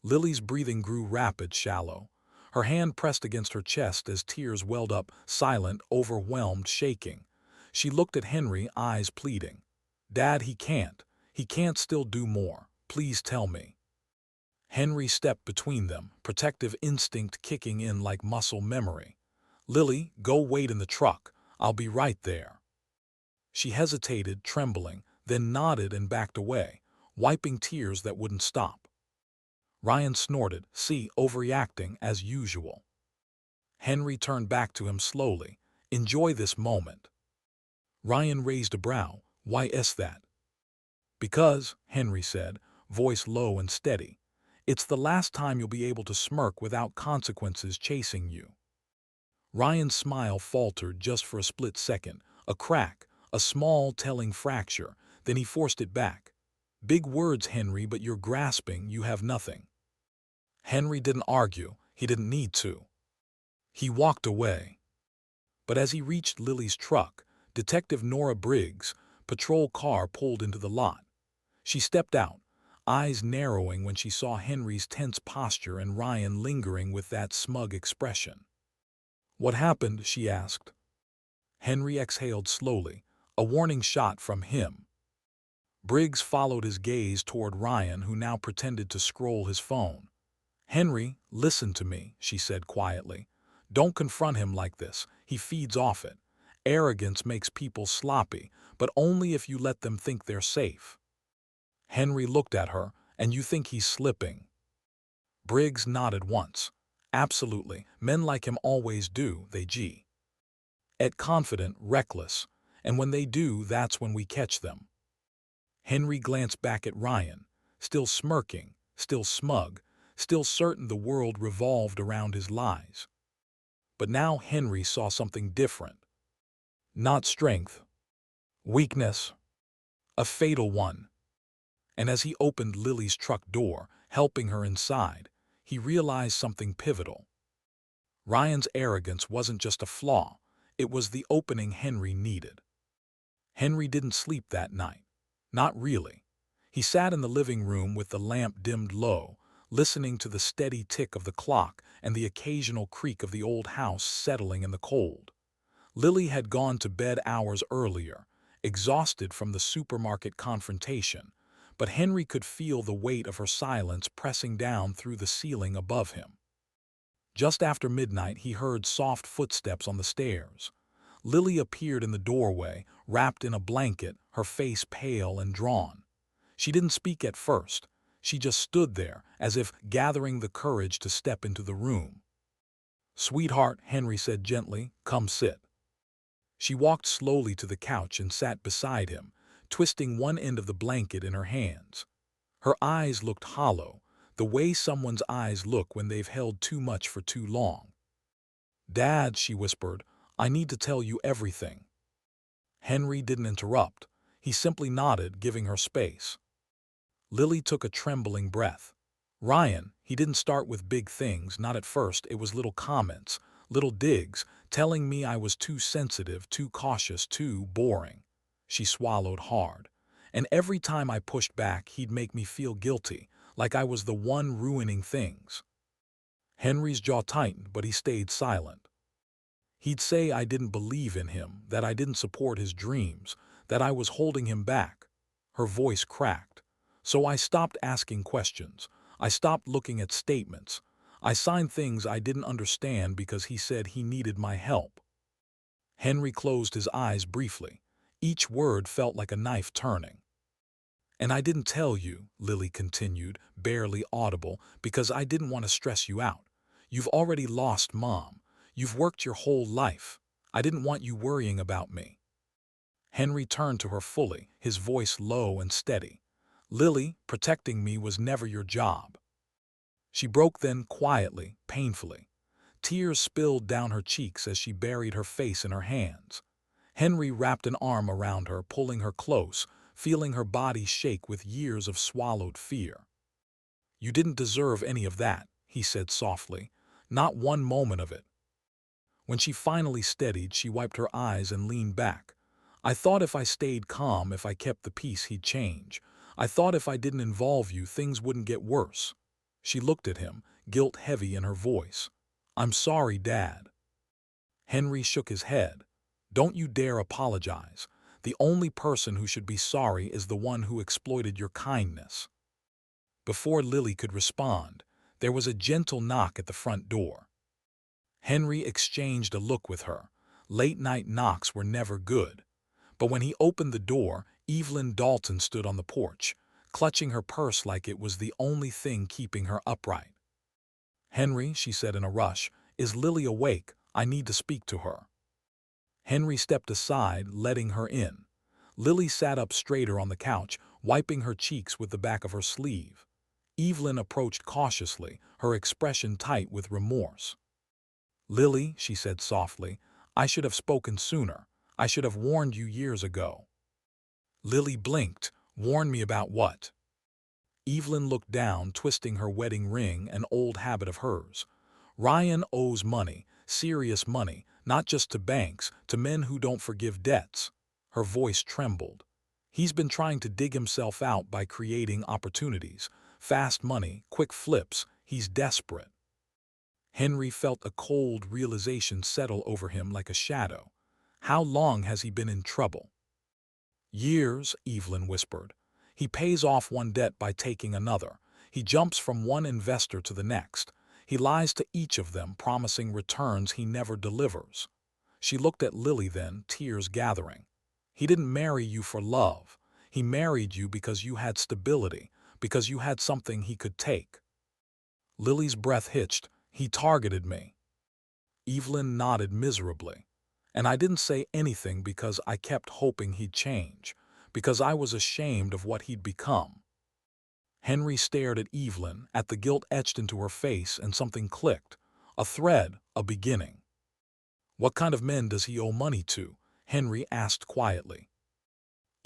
Lily's breathing grew rapid, shallow. Her hand pressed against her chest as tears welled up, silent, overwhelmed, shaking. She looked at Henry, eyes pleading. "Dad, he can't. He can't still do more. Please tell me." Henry stepped between them, protective instinct kicking in like muscle memory. "Lily, go wait in the truck. I'll be right there." She hesitated, trembling, then nodded and backed away, wiping tears that wouldn't stop. Ryan snorted. "See, overreacting as usual." Henry turned back to him slowly. "Enjoy this moment." Ryan raised a brow. "Why is that?" "Because," Henry said, voice low and steady, "it's the last time you'll be able to smirk without consequences chasing you." Ryan's smile faltered just for a split second, a crack, a small telling fracture, then he forced it back. "Big words, Henry, but you're grasping, you have nothing." Henry didn't argue, he didn't need to. He walked away. But as he reached Lily's truck, Detective Nora Briggs' patrol car pulled into the lot. She stepped out, eyes narrowing when she saw Henry's tense posture and Ryan lingering with that smug expression. "What happened?" she asked. Henry exhaled slowly, a warning shot from him. Briggs followed his gaze toward Ryan, who now pretended to scroll his phone. "Henry, listen to me," she said quietly. "Don't confront him like this. He feeds off it. Arrogance makes people sloppy, but only if you let them think they're safe. Henry looked at her, and you think he's slipping. Briggs nodded once. Absolutely, men like him always do, they get confident, reckless, and when they do, that's when we catch them. Henry glanced back at Ryan, still smirking, still smug, still certain the world revolved around his lies. But now Henry saw something different. Not strength, weakness, a fatal one. And as he opened Lily's truck door, helping her inside, he realized something pivotal. Ryan's arrogance wasn't just a flaw, it was the opening Henry needed. Henry didn't sleep that night. Not really. He sat in the living room with the lamp dimmed low, listening to the steady tick of the clock and the occasional creak of the old house settling in the cold. Lily had gone to bed hours earlier, exhausted from the supermarket confrontation, but Henry could feel the weight of her silence pressing down through the ceiling above him. Just after midnight, he heard soft footsteps on the stairs. Lily appeared in the doorway, wrapped in a blanket, her face pale and drawn. She didn't speak at first. She just stood there, as if gathering the courage to step into the room. "Sweetheart," Henry said gently, "come sit." She walked slowly to the couch and sat beside him, twisting one end of the blanket in her hands. Her eyes looked hollow, the way someone's eyes look when they've held too much for too long. "Dad," she whispered, "I need to tell you everything." Henry didn't interrupt. He simply nodded, giving her space. Lily took a trembling breath. Ryan, he didn't start with big things, not at first. It was little comments, little digs, telling me I was too sensitive, too cautious, too boring. She swallowed hard. And every time I pushed back, he'd make me feel guilty, like I was the one ruining things. Henry's jaw tightened, but he stayed silent. He'd say I didn't believe in him, that I didn't support his dreams, that I was holding him back. Her voice cracked. So I stopped asking questions. I stopped looking at statements. I signed things I didn't understand because he said he needed my help. Henry closed his eyes briefly. Each word felt like a knife turning. "And I didn't tell you," Lily continued, barely audible, "because I didn't want to stress you out. You've already lost Mom. You've worked your whole life. I didn't want you worrying about me." Henry turned to her fully, his voice low and steady. "Lily, protecting me was never your job." She broke then, quietly, painfully. Tears spilled down her cheeks as she buried her face in her hands. Henry wrapped an arm around her, pulling her close, feeling her body shake with years of swallowed fear. "You didn't deserve any of that," he said softly. "Not one moment of it." When she finally steadied, she wiped her eyes and leaned back. "I thought if I stayed calm, if I kept the peace, he'd change. I thought if I didn't involve you, things wouldn't get worse." She looked at him, guilt heavy in her voice. "I'm sorry, Dad." Henry shook his head. "Don't you dare apologize. The only person who should be sorry is the one who exploited your kindness." Before Lily could respond, there was a gentle knock at the front door. Henry exchanged a look with her. Late-night knocks were never good. But when he opened the door, Evelyn Dalton stood on the porch, clutching her purse like it was the only thing keeping her upright. "Henry," she said in a rush, "is Lily awake? I need to speak to her." Henry stepped aside, letting her in. Lily sat up straighter on the couch, wiping her cheeks with the back of her sleeve. Evelyn approached cautiously, her expression tight with remorse. "Lily," she said softly, "I should have spoken sooner. I should have warned you years ago." Lily blinked. "Warn me about what?" Evelyn looked down, twisting her wedding ring, an old habit of hers. "Ryan owes money, serious money, not just to banks, to men who don't forgive debts." Her voice trembled. "He's been trying to dig himself out by creating opportunities. Fast money, quick flips. He's desperate." Henry felt a cold realization settle over him like a shadow. How long has he been in trouble? "Years," Evelyn whispered. "He pays off one debt by taking another. He jumps from one investor to the next. He lies to each of them, promising returns he never delivers." She looked at Lily then, tears gathering. He didn't marry you for love. He married you because you had stability, because you had something he could take. Lily's breath hitched. He targeted me. Evelyn nodded miserably. And I didn't say anything because I kept hoping he'd change, because I was ashamed of what he'd become. Henry stared at Evelyn, at the guilt etched into her face, and something clicked. A thread, a beginning. What kind of men does he owe money to? Henry asked quietly.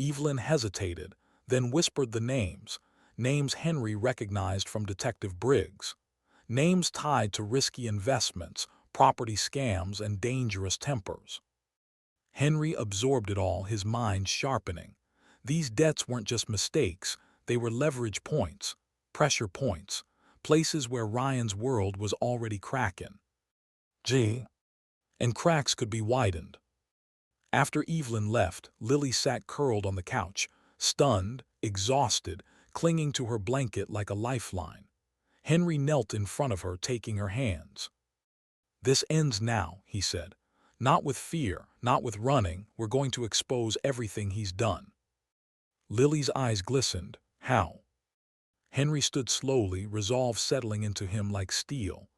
Evelyn hesitated, then whispered the names. Names Henry recognized from Detective Briggs. Names tied to risky investments, property scams, and dangerous tempers. Henry absorbed it all, his mind sharpening. These debts weren't just mistakes, they were leverage points, pressure points, places where Ryan's world was already cracking. And cracks could be widened. After Evelyn left, Lily sat curled on the couch, stunned, exhausted, clinging to her blanket like a lifeline. Henry knelt in front of her, taking her hands. "This ends now," he said. "Not with fear, not with running. We're going to expose everything he's done." Lily's eyes glistened. "How?" Henry stood slowly, resolve settling into him like steel.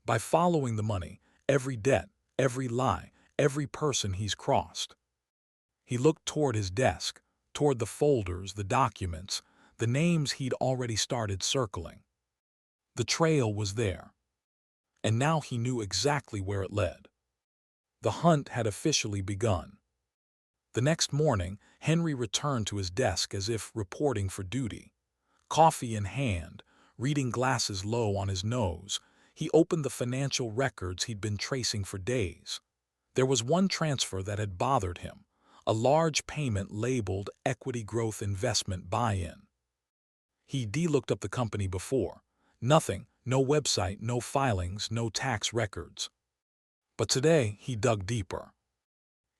"By following the money, every debt, every lie, every person he's crossed." He looked toward his desk, toward the folders, the documents, the names he'd already started circling. The trail was there. And now he knew exactly where it led. The hunt had officially begun. The next morning, Henry returned to his desk as if reporting for duty. Coffee in hand, reading glasses low on his nose, he opened the financial records he'd been tracing for days. There was one transfer that had bothered him, a large payment labeled Equity Growth Investment Buy-in. He'd looked up the company before. Nothing, no website, no filings, no tax records. But today, he dug deeper.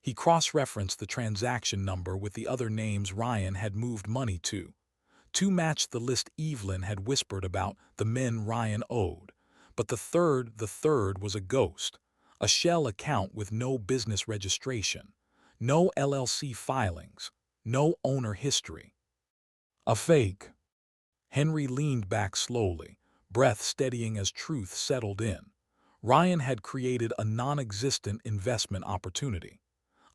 He cross-referenced the transaction number with the other names Ryan had moved money to. Two matched the list Evelyn had whispered about, the men Ryan owed. But the third was a ghost, a shell account with no business registration, no LLC filings, no owner history. A fake. Henry leaned back slowly, breath steadying as truth settled in. Ryan had created a non-existent investment opportunity.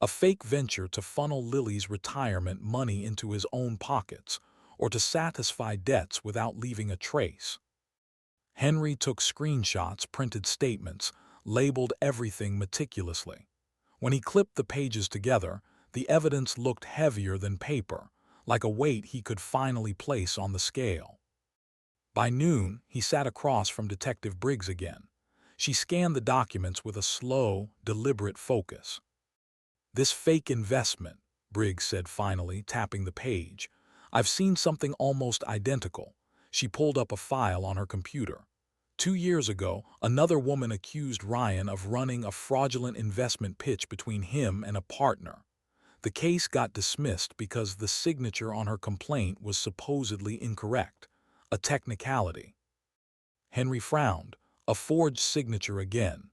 A fake venture to funnel Lily's retirement money into his own pockets, or to satisfy debts without leaving a trace. Henry took screenshots, printed statements, labeled everything meticulously. When he clipped the pages together, the evidence looked heavier than paper, like a weight he could finally place on the scale. By noon, he sat across from Detective Briggs again. She scanned the documents with a slow, deliberate focus. "This fake investment," Briggs said finally, tapping the page. "I've seen something almost identical." She pulled up a file on her computer. 2 years ago, another woman accused Ryan of running a fraudulent investment pitch between him and a partner. The case got dismissed because the signature on her complaint was supposedly incorrect, a technicality. Henry frowned. A forged signature again.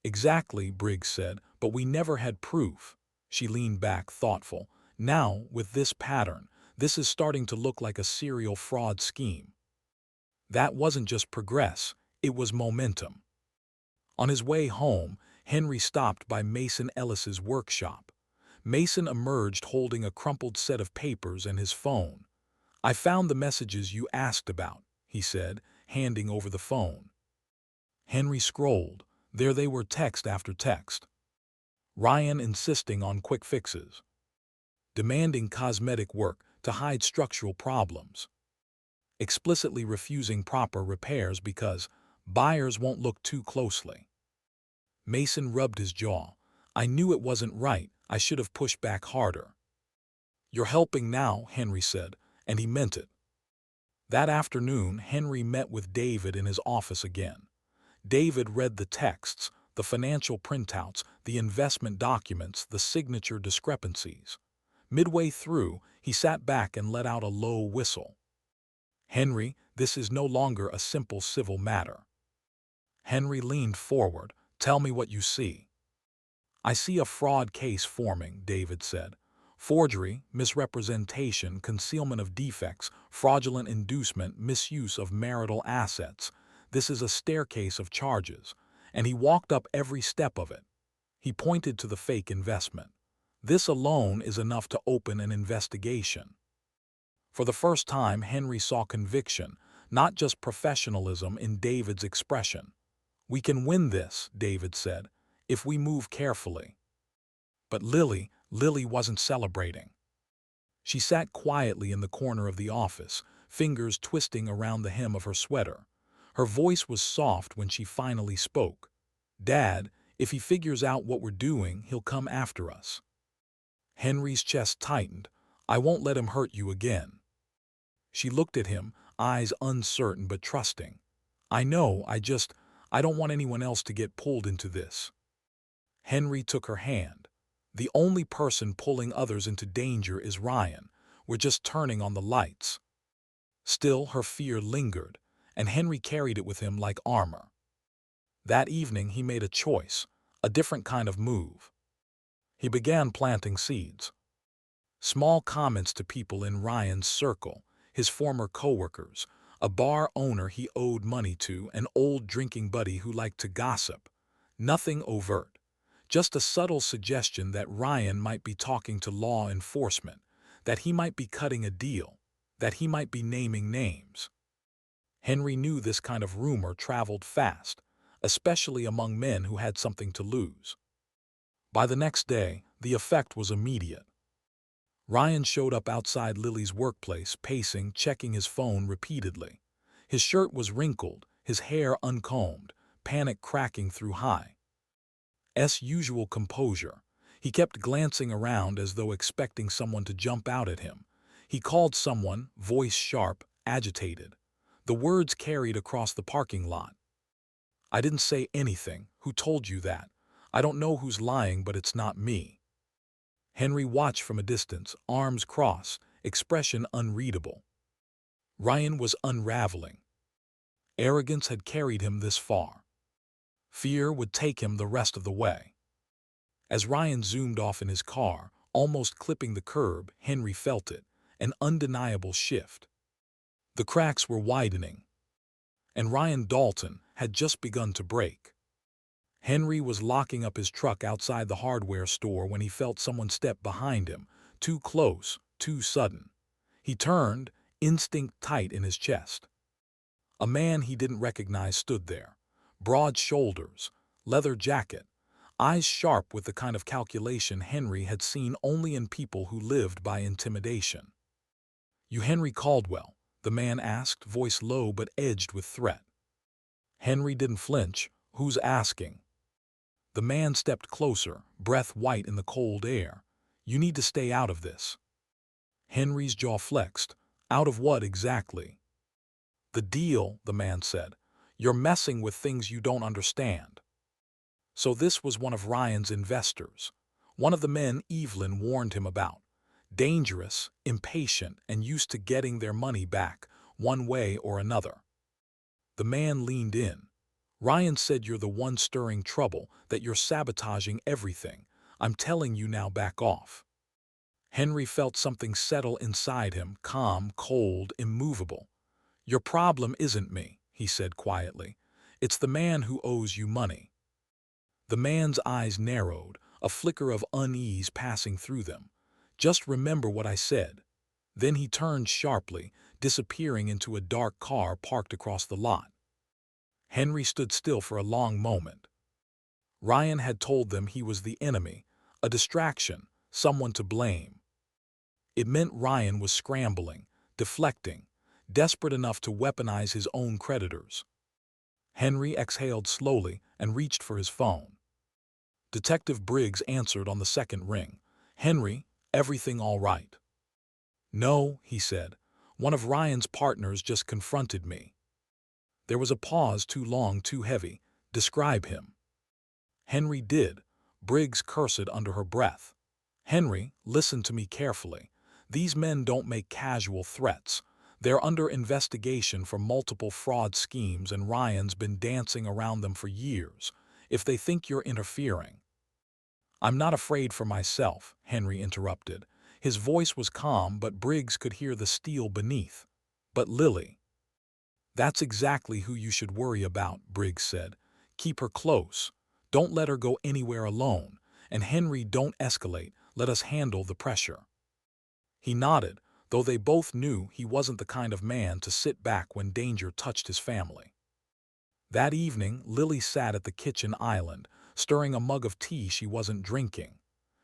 "Exactly," Briggs said, "but we never had proof." She leaned back, thoughtful. "Now, with this pattern, this is starting to look like a serial fraud scheme." That wasn't just progress, it was momentum. On his way home, Henry stopped by Mason Ellis's workshop. Mason emerged holding a crumpled set of papers and his phone. "I found the messages you asked about," he said, handing over the phone. Henry scrolled. There they were, text after text. Ryan insisting on quick fixes. Demanding cosmetic work to hide structural problems. Explicitly refusing proper repairs because buyers won't look too closely. Mason rubbed his jaw. "I knew it wasn't right. I should have pushed back harder." "You're helping now," Henry said, and he meant it. That afternoon, Henry met with David in his office again. David read the texts, the financial printouts, the investment documents, the signature discrepancies. Midway through, he sat back and let out a low whistle. "Henry, this is no longer a simple civil matter." Henry leaned forward. "Tell me what you see." I see a fraud case forming, David said. Forgery, misrepresentation, concealment of defects, fraudulent inducement, misuse of marital assets. This is a staircase of charges, and he walked up every step of it. He pointed to the fake investment. This alone is enough to open an investigation. For the first time, Henry saw conviction, not just professionalism in David's expression. We can win this, David said, if we move carefully. But Lily wasn't celebrating. She sat quietly in the corner of the office, fingers twisting around the hem of her sweater. Her voice was soft when she finally spoke. Dad, if he figures out what we're doing, he'll come after us. Henry's chest tightened. I won't let him hurt you again. She looked at him, eyes uncertain but trusting. I know, I don't want anyone else to get pulled into this. Henry took her hand. The only person pulling others into danger is Ryan. We're just turning on the lights. Still, her fear lingered, and Henry carried it with him like armor. That evening, he made a choice, a different kind of move. He began planting seeds. Small comments to people in Ryan's circle, his former coworkers, a bar owner he owed money to, an old drinking buddy who liked to gossip. Nothing overt, just a subtle suggestion that Ryan might be talking to law enforcement, that he might be cutting a deal, that he might be naming names. Henry knew this kind of rumor traveled fast, especially among men who had something to lose. By the next day, the effect was immediate. Ryan showed up outside Lily's workplace, pacing, checking his phone repeatedly. His shirt was wrinkled, his hair uncombed, panic cracking through High's usual composure. He kept glancing around as though expecting someone to jump out at him. He called someone, voice sharp, agitated. The words carried across the parking lot. I didn't say anything. Who told you that? I don't know who's lying, but it's not me. Henry watched from a distance, arms crossed, expression unreadable. Ryan was unraveling. Arrogance had carried him this far. Fear would take him the rest of the way. As Ryan zoomed off in his car, almost clipping the curb, Henry felt it, an undeniable shift. The cracks were widening, and Ryan Dalton had just begun to break. Henry was locking up his truck outside the hardware store when he felt someone step behind him, too close, too sudden. He turned, instinct tight in his chest. A man he didn't recognize stood there. Broad shoulders, leather jacket, eyes sharp with the kind of calculation Henry had seen only in people who lived by intimidation. You Henry Caldwell? The man asked, voice low but edged with threat. Henry didn't flinch. Who's asking? The man stepped closer, breath white in the cold air. You need to stay out of this. Henry's jaw flexed. Out of what exactly? The deal, the man said. You're messing with things you don't understand. So this was one of Ryan's investors. One of the men Evelyn warned him about. Dangerous, impatient, and used to getting their money back, one way or another. The man leaned in. Ryan said you're the one stirring trouble, that you're sabotaging everything. I'm telling you now, back off. Henry felt something settle inside him, calm, cold, immovable. Your problem isn't me, he said quietly. It's the man who owes you money. The man's eyes narrowed, a flicker of unease passing through them. Just remember what I said. Then he turned sharply, disappearing into a dark car parked across the lot. Henry stood still for a long moment. Ryan had told them he was the enemy, a distraction, someone to blame. It meant Ryan was scrambling, deflecting, desperate enough to weaponize his own creditors. Henry exhaled slowly and reached for his phone. Detective Briggs answered on the second ring. Henry, everything all right? No, he said. One of Ryan's partners just confronted me. There was a pause, too long, too heavy. Describe him. Henry did. Briggs cursed under her breath. Henry, listen to me carefully. These men don't make casual threats. They're under investigation for multiple fraud schemes, and Ryan's been dancing around them for years. If they think you're interfering. I'm not afraid for myself, Henry interrupted. His voice was calm, but Briggs could hear the steel beneath. But Lily. That's exactly who you should worry about, Briggs said. Keep her close. Don't let her go anywhere alone. And Henry, don't escalate. Let us handle the pressure. He nodded, though they both knew he wasn't the kind of man to sit back when danger touched his family. That evening, Lily sat at the kitchen island, stirring a mug of tea she wasn't drinking.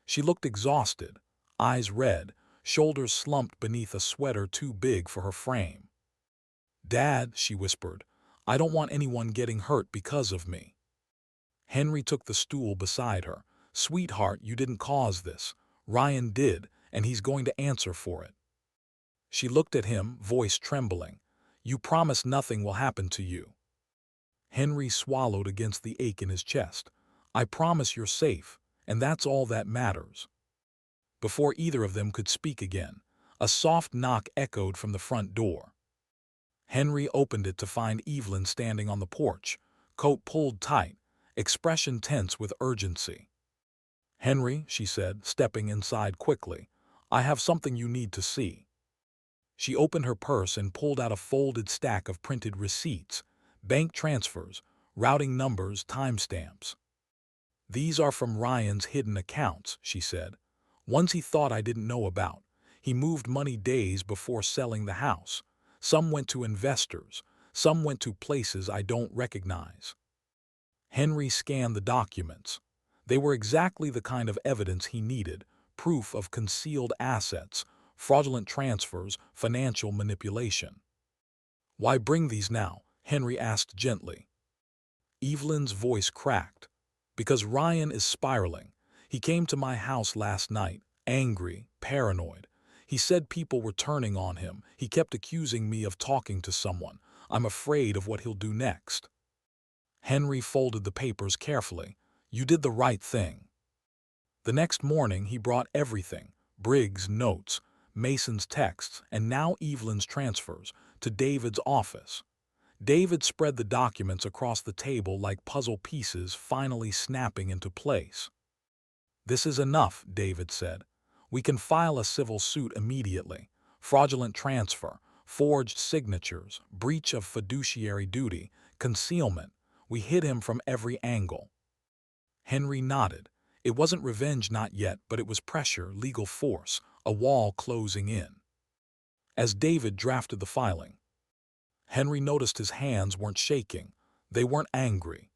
She looked exhausted, eyes red, shoulders slumped beneath a sweater too big for her frame. "Dad," she whispered, "I don't want anyone getting hurt because of me." Henry took the stool beside her. "Sweetheart, you didn't cause this. Ryan did, and he's going to answer for it." She looked at him, voice trembling. "You promise nothing will happen to you." Henry swallowed against the ache in his chest. "I promise you're safe, and that's all that matters." Before either of them could speak again, a soft knock echoed from the front door. Henry opened it to find Evelyn standing on the porch, coat pulled tight, expression tense with urgency. "Henry," she said, stepping inside quickly, "I have something you need to see." She opened her purse and pulled out a folded stack of printed receipts, bank transfers, routing numbers, timestamps. "These are from Ryan's hidden accounts," she said. "Ones he thought I didn't know about. He moved money days before selling the house. Some went to investors, some went to places I don't recognize." Henry scanned the documents. They were exactly the kind of evidence he needed: proof of concealed assets, fraudulent transfers, financial manipulation. "Why bring these now?" Henry asked gently. Evelyn's voice cracked. "Because Ryan is spiraling. He came to my house last night, angry, paranoid. He said people were turning on him. He kept accusing me of talking to someone. I'm afraid of what he'll do next." Henry folded the papers carefully. "You did the right thing." The next morning he brought everything: Briggs' notes, Mason's texts, and now Evelyn's transfers, to David's office. David spread the documents across the table like puzzle pieces finally snapping into place. "This is enough," David said. "We can file a civil suit immediately. Fraudulent transfer, forged signatures, breach of fiduciary duty, concealment. We hit him from every angle." Henry nodded. It wasn't revenge, not yet, but it was pressure, legal force, a wall closing in. As David drafted the filing, Henry noticed his hands weren't shaking. They weren't angry.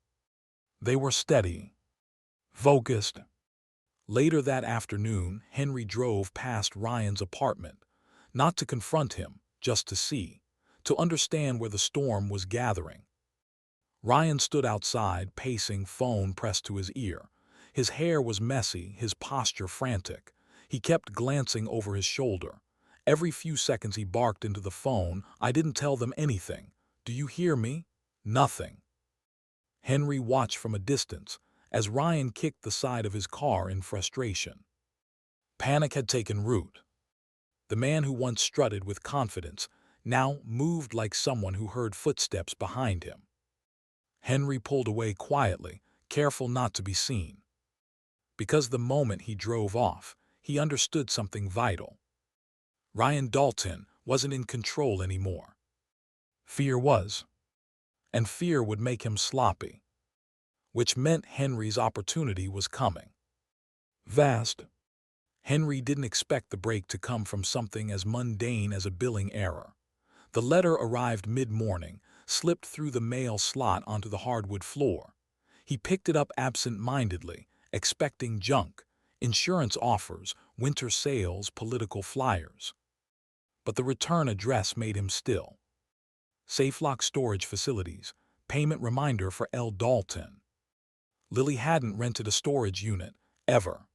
They were steady, focused. Later that afternoon, Henry drove past Ryan's apartment, not to confront him, just to see, to understand where the storm was gathering. Ryan stood outside, pacing, phone pressed to his ear. His hair was messy, his posture frantic. He kept glancing over his shoulder. Every few seconds he barked into the phone, "I didn't tell them anything. Do you hear me?" Nothing. Henry watched from a distance as Ryan kicked the side of his car in frustration. Panic had taken root. The man who once strutted with confidence now moved like someone who heard footsteps behind him. Henry pulled away quietly, careful not to be seen. Because the moment he drove off, he understood something vital. Ryan Dalton wasn't in control anymore. Fear was. And fear would make him sloppy. Which meant Henry's opportunity was coming. Vast. Henry didn't expect the break to come from something as mundane as a billing error. The letter arrived mid-morning, slipped through the mail slot onto the hardwood floor. He picked it up absent-mindedly, expecting junk, insurance offers, winter sales, political flyers. But the return address made him still. SafeLock Storage Facilities, payment reminder for L. Dalton. Lily hadn't rented a storage unit, ever.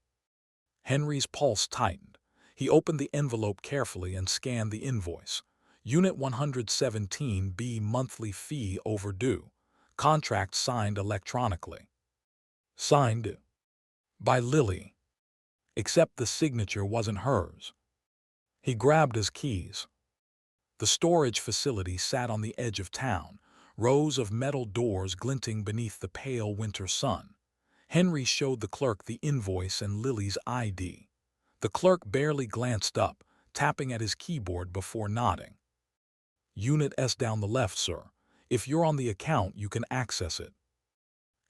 Henry's pulse tightened. He opened the envelope carefully and scanned the invoice. Unit 117B, monthly fee overdue. Contract signed electronically. Signed by Lily. Except the signature wasn't hers. He grabbed his keys. The storage facility sat on the edge of town, rows of metal doors glinting beneath the pale winter sun. Henry showed the clerk the invoice and Lily's ID. The clerk barely glanced up, tapping at his keyboard before nodding. "Unit S down the left, sir. If you're on the account, you can access it."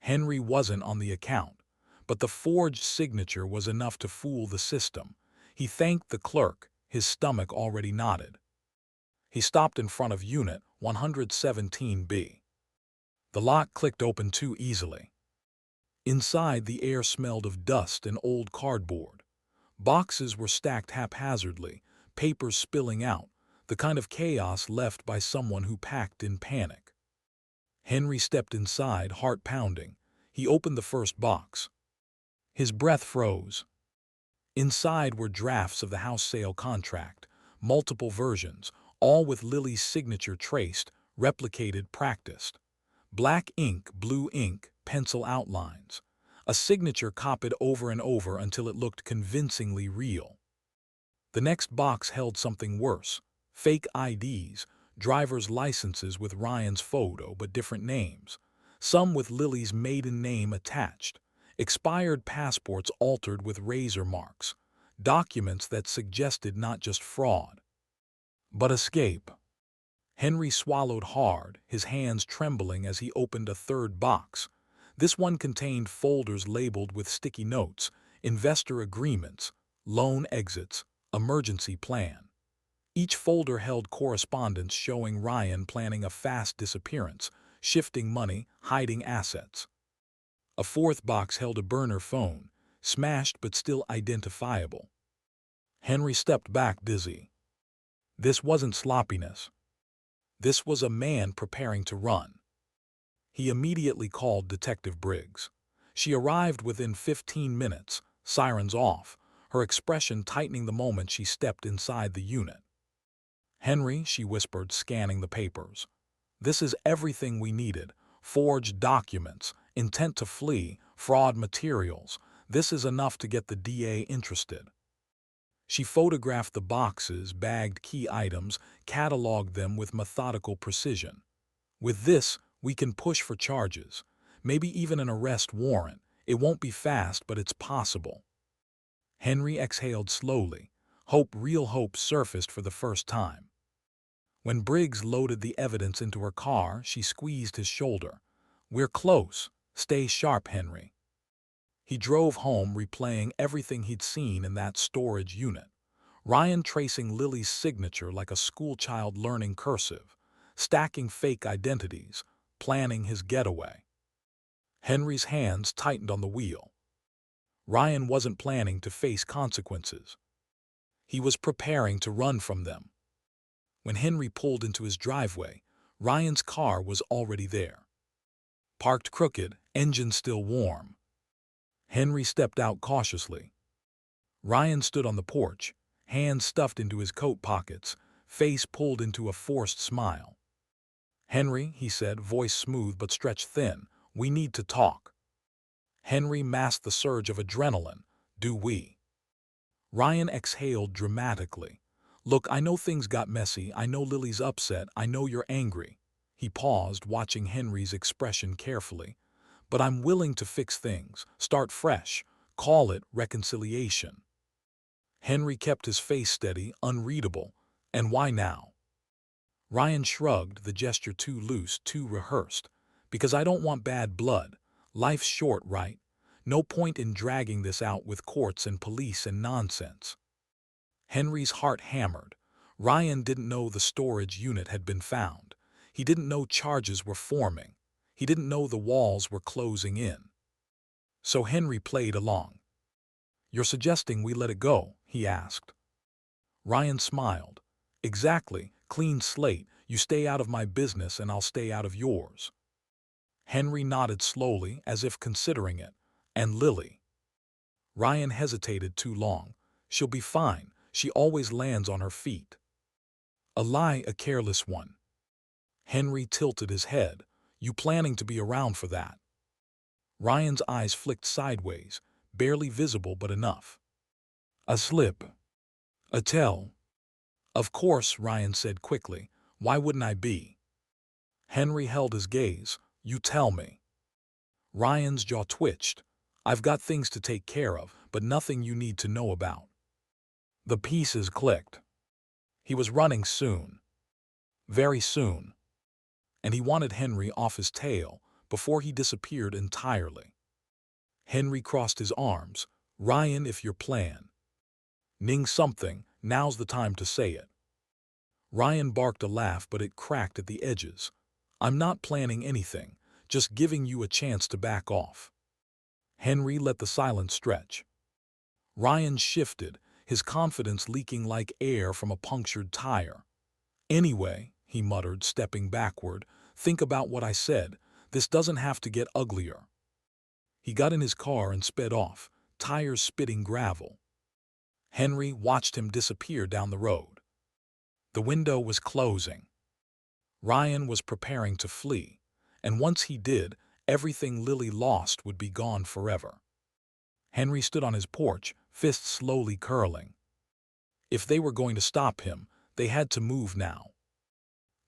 Henry wasn't on the account, but the forged signature was enough to fool the system. He thanked the clerk, his stomach already knotted. He stopped in front of Unit 117B. The lock clicked open too easily. Inside, the air smelled of dust and old cardboard. Boxes were stacked haphazardly, papers spilling out, the kind of chaos left by someone who packed in panic. Henry stepped inside, heart pounding. He opened the first box. His breath froze. Inside were drafts of the house sale contract, multiple versions, all with Lily's signature traced, replicated, practiced. Black ink, blue ink, pencil outlines. A signature copied over and over until it looked convincingly real. The next box held something worse. Fake IDs, driver's licenses with Ryan's photo but different names. Some with Lily's maiden name attached. Expired passports altered with razor marks. Documents that suggested not just fraud, but escape. Henry swallowed hard, his hands trembling as he opened a third box. This one contained folders labeled with sticky notes, investor agreements, loan exits, emergency plan. Each folder held correspondence showing Ryan planning a fast disappearance, shifting money, hiding assets. A fourth box held a burner phone, smashed but still identifiable. Henry stepped back, dizzy. This wasn't sloppiness. This was a man preparing to run. He immediately called Detective Briggs. She arrived within 15 minutes, sirens off, her expression tightening the moment she stepped inside the unit. "Henry," she whispered, scanning the papers. "This is everything we needed. Forged documents, intent to flee, fraud materials. This is enough to get the DA interested." She photographed the boxes, bagged key items, cataloged them with methodical precision. "With this, we can push for charges, maybe even an arrest warrant. It won't be fast, but it's possible." Henry exhaled slowly. Real hope surfaced for the first time. When Briggs loaded the evidence into her car, she squeezed his shoulder. "We're close. Stay sharp, Henry." He drove home, replaying everything he'd seen in that storage unit. Ryan tracing Lily's signature like a schoolchild learning cursive, stacking fake identities, planning his getaway. Henry's hands tightened on the wheel. Ryan wasn't planning to face consequences. He was preparing to run from them. When Henry pulled into his driveway, Ryan's car was already there. Parked crooked, engine still warm. Henry stepped out cautiously. Ryan stood on the porch, hands stuffed into his coat pockets, face pulled into a forced smile. "Henry," he said, voice smooth but stretched thin, "we need to talk." Henry masked the surge of adrenaline. "Do we?" Ryan exhaled dramatically. "Look, I know things got messy. I know Lily's upset. I know you're angry." He paused, watching Henry's expression carefully. "But I'm willing to fix things, start fresh, call it reconciliation." Henry kept his face steady, unreadable. "And why now?" Ryan shrugged, the gesture too loose, too rehearsed. "Because I don't want bad blood. Life's short, right? No point in dragging this out with courts and police and nonsense." Henry's heart hammered. Ryan didn't know the storage unit had been found. He didn't know charges were forming. He didn't know the walls were closing in. So Henry played along. "You're suggesting we let it go?" he asked. Ryan smiled. "Exactly, clean slate. You stay out of my business and I'll stay out of yours." Henry nodded slowly, as if considering it. "And Lily?" Ryan hesitated too long. "She'll be fine. She always lands on her feet." "A lie, a careless one." Henry tilted his head. "You planning to be around for that?" Ryan's eyes flicked sideways, barely visible but enough. "A slip. A tell." "Of course," Ryan said quickly. "Why wouldn't I be?" Henry held his gaze. "You tell me." Ryan's jaw twitched. I've got things to take care of, but nothing you need to know about." The pieces clicked. He was running soon. Very soon. And he wanted Henry off his tail before he disappeared entirely. Henry crossed his arms. "Ryan, if your plan ning something, now's the time to say it." Ryan barked a laugh, but it cracked at the edges. "I'm not planning anything, just giving you a chance to back off." Henry let the silence stretch. Ryan shifted, his confidence leaking like air from a punctured tire. "Anyway," he muttered, stepping backward, "think about what I said. This doesn't have to get uglier." He got in his car and sped off, tires spitting gravel. Henry watched him disappear down the road. The window was closing. Ryan was preparing to flee, and once he did, everything Lily lost would be gone forever. Henry stood on his porch, fists slowly curling. If they were going to stop him, they had to move now.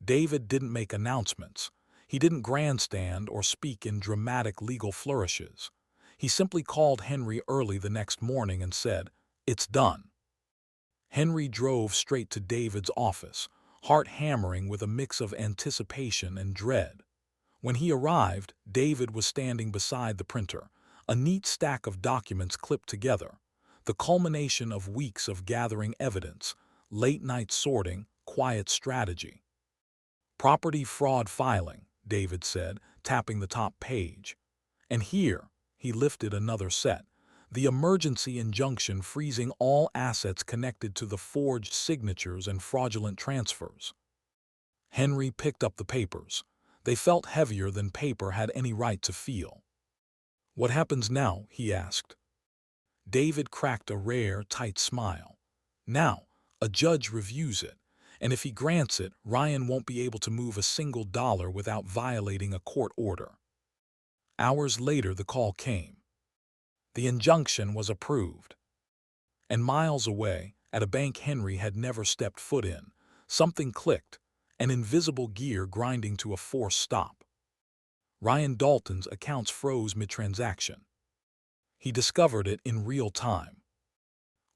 David didn't make announcements. He didn't grandstand or speak in dramatic legal flourishes. He simply called Henry early the next morning and said, "It's done." Henry drove straight to David's office, heart hammering with a mix of anticipation and dread. When he arrived, David was standing beside the printer, a neat stack of documents clipped together, the culmination of weeks of gathering evidence, late-night sorting, quiet strategy. "Property fraud filing," David said, tapping the top page. "And here," he lifted another set, "the emergency injunction freezing all assets connected to the forged signatures and fraudulent transfers." Henry picked up the papers. They felt heavier than paper had any right to feel. "What happens now?" he asked. David cracked a rare, tight smile. "Now, a judge reviews it, and if he grants it, Ryan won't be able to move a single dollar without violating a court order." Hours later, the call came. The injunction was approved. And miles away, at a bank Henry had never stepped foot in, something clicked, an invisible gear grinding to a forced stop. Ryan Dalton's accounts froze mid-transaction. He discovered it in real time.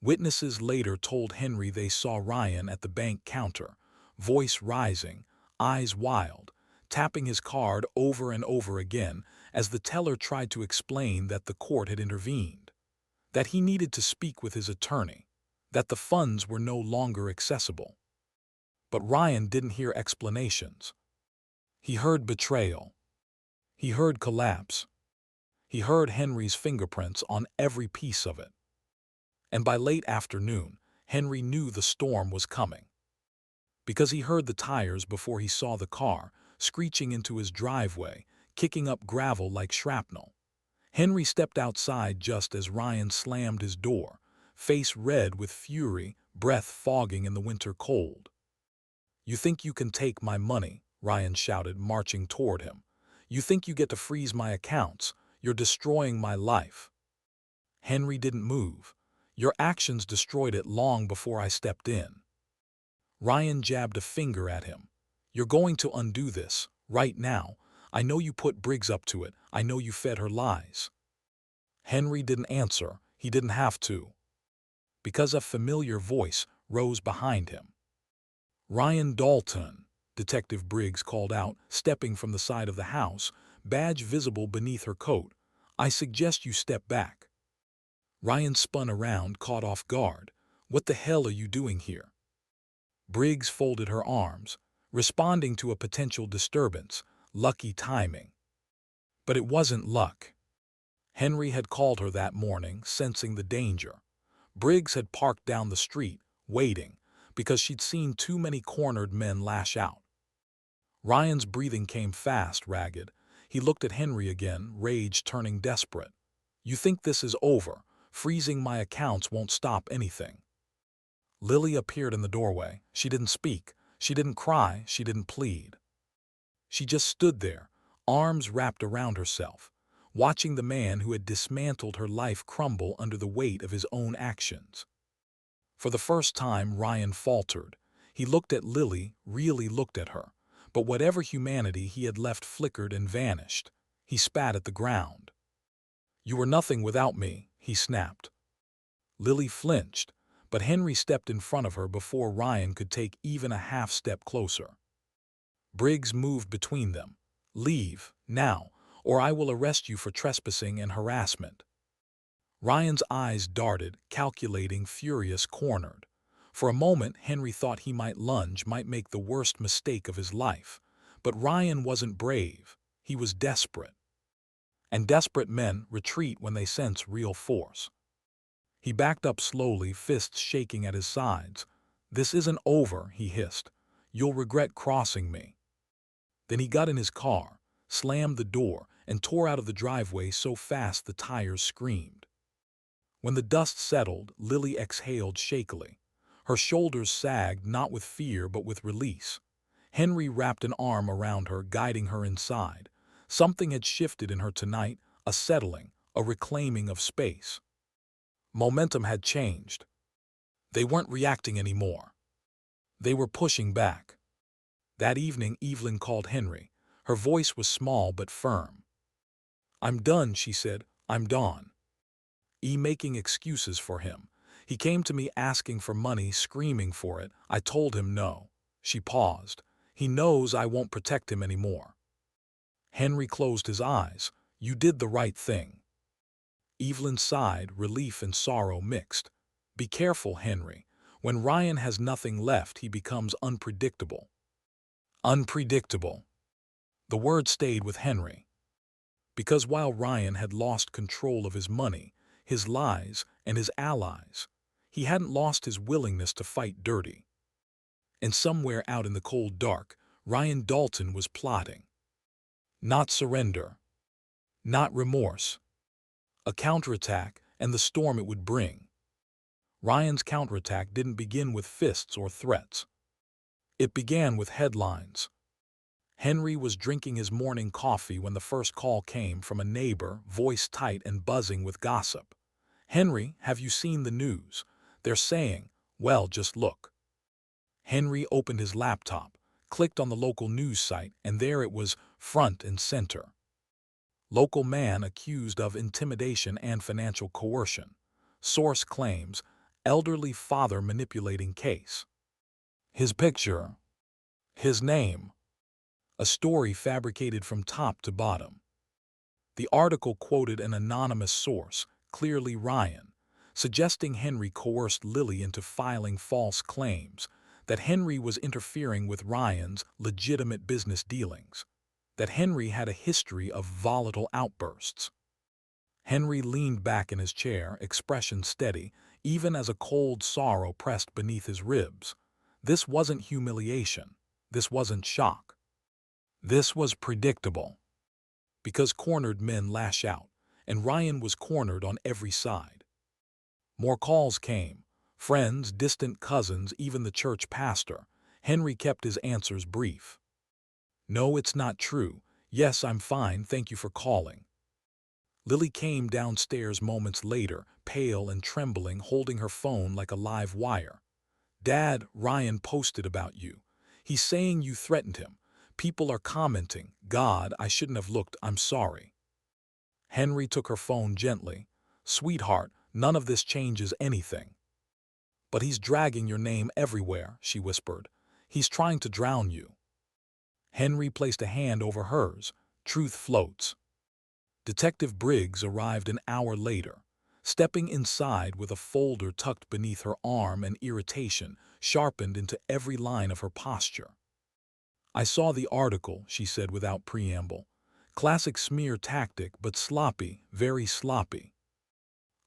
Witnesses later told Henry they saw Ryan at the bank counter, voice rising, eyes wild, tapping his card over and over again as the teller tried to explain that the court had intervened, that he needed to speak with his attorney, that the funds were no longer accessible. But Ryan didn't hear explanations. He heard betrayal. He heard collapse. He heard Henry's fingerprints on every piece of it. And by late afternoon, Henry knew the storm was coming. Because he heard the tires before he saw the car, screeching into his driveway, kicking up gravel like shrapnel. Henry stepped outside just as Ryan slammed his door, face red with fury, breath fogging in the winter cold. "You think you can take my money?" Ryan shouted, marching toward him. "You think you get to freeze my accounts? You're destroying my life." Henry didn't move. "Your actions destroyed it long before I stepped in." Ryan jabbed a finger at him. "You're going to undo this, right now. I know you put Briggs up to it. I know you fed her lies." Henry didn't answer. He didn't have to. Because a familiar voice rose behind him. "Ryan Dalton," Detective Briggs called out, stepping from the side of the house, badge visible beneath her coat. "I suggest you step back." Ryan spun around, caught off guard. "What the hell are you doing here?" Briggs folded her arms, responding to a potential disturbance. Lucky timing. But it wasn't luck. Henry had called her that morning, sensing the danger. Briggs had parked down the street, waiting, because she'd seen too many cornered men lash out. Ryan's breathing came fast, ragged. He looked at Henry again, rage turning desperate. "You think this is over? Freezing my accounts won't stop anything." Lily appeared in the doorway. She didn't speak. She didn't cry. She didn't plead. She just stood there, arms wrapped around herself, watching the man who had dismantled her life crumble under the weight of his own actions. For the first time, Ryan faltered. He looked at Lily, really looked at her, but whatever humanity he had left flickered and vanished. He spat at the ground. You were nothing without me, he snapped. Lily flinched, but Henry stepped in front of her before Ryan could take even a half step closer. Briggs moved between them. Leave, now, or I will arrest you for trespassing and harassment. Ryan's eyes darted, calculating, furious, cornered. For a moment, Henry thought he might lunge, might make the worst mistake of his life. But Ryan wasn't brave. He was desperate. And desperate men retreat when they sense real force. He backed up slowly, fists shaking at his sides. This isn't over, he hissed. You'll regret crossing me. Then he got in his car, slammed the door, and tore out of the driveway so fast the tires screamed. When the dust settled, Lily exhaled shakily. Her shoulders sagged not with fear but with release. Henry wrapped an arm around her, guiding her inside. Something had shifted in her tonight, a settling, a reclaiming of space. Momentum had changed. They weren't reacting anymore. They were pushing back. That evening, Evelyn called Henry. Her voice was small but firm. "I'm done," she said. "I'm done. Making excuses for him. He came to me asking for money, screaming for it. I told him no." She paused. "He knows I won't protect him anymore." Henry closed his eyes. "You did the right thing." Evelyn sighed, relief and sorrow mixed. "Be careful, Henry. When Ryan has nothing left, he becomes unpredictable." Unpredictable. The word stayed with Henry. Because while Ryan had lost control of his money, his lies, and his allies, he hadn't lost his willingness to fight dirty. And somewhere out in the cold dark, Ryan Dalton was plotting. Not surrender. Not remorse. A counterattack and the storm it would bring. Ryan's counterattack didn't begin with fists or threats. It began with headlines. Henry was drinking his morning coffee when the first call came from a neighbor, voice tight and buzzing with gossip. "Henry, have you seen the news? They're saying, well, just look." Henry opened his laptop, clicked on the local news site, and there it was, front and center. Local man accused of intimidation and financial coercion. Source claims, elderly father manipulating case. His picture. His name. A story fabricated from top to bottom. The article quoted an anonymous source, clearly Ryan, suggesting Henry coerced Lily into filing false claims, that Henry was interfering with Ryan's legitimate business dealings, that Henry had a history of volatile outbursts. Henry leaned back in his chair, expression steady, even as a cold sorrow pressed beneath his ribs. This wasn't humiliation. This wasn't shock. This was predictable. Because cornered men lash out, and Ryan was cornered on every side. More calls came. Friends, distant cousins, even the church pastor. Henry kept his answers brief. "No, it's not true. Yes, I'm fine, thank you for calling." Lily came downstairs moments later, pale and trembling, holding her phone like a live wire. "Dad, Ryan posted about you. He's saying you threatened him. People are commenting. God, I shouldn't have looked, I'm sorry." Henry took her phone gently. "Sweetheart, none of this changes anything." "But he's dragging your name everywhere," she whispered. "He's trying to drown you." Henry placed a hand over hers. "Truth floats." Detective Briggs arrived an hour later, stepping inside with a folder tucked beneath her arm and irritation sharpened into every line of her posture. "I saw the article," she said without preamble. "Classic smear tactic, but sloppy, very sloppy."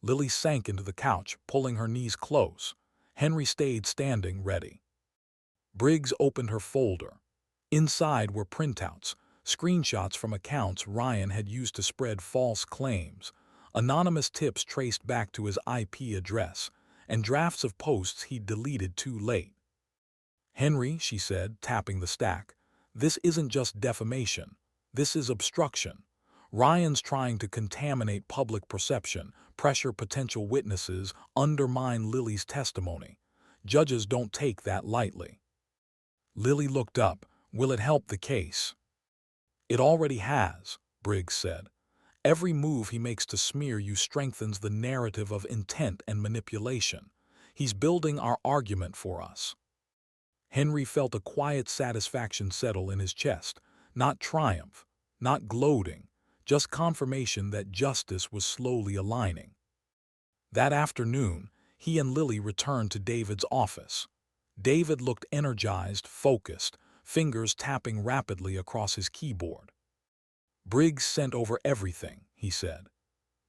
Lily sank into the couch, pulling her knees close. Henry stayed standing, ready. Briggs opened her folder. Inside were printouts, screenshots from accounts Ryan had used to spread false claims, anonymous tips traced back to his IP address, and drafts of posts he'd deleted too late. "Henry," she said, tapping the stack, "this isn't just defamation. This is obstruction. Ryan's trying to contaminate public perception, pressure potential witnesses, undermine Lily's testimony. Judges don't take that lightly." Lily looked up. "Will it help the case?" "It already has," Briggs said. Every move he makes to smear you strengthens the narrative of intent and manipulation. He's building our argument for us." Henry felt a quiet satisfaction settle in his chest, not triumph, not gloating, just confirmation that justice was slowly aligning. That afternoon, he and Lily returned to David's office. David looked energized, focused, fingers tapping rapidly across his keyboard. "Briggs sent over everything," he said.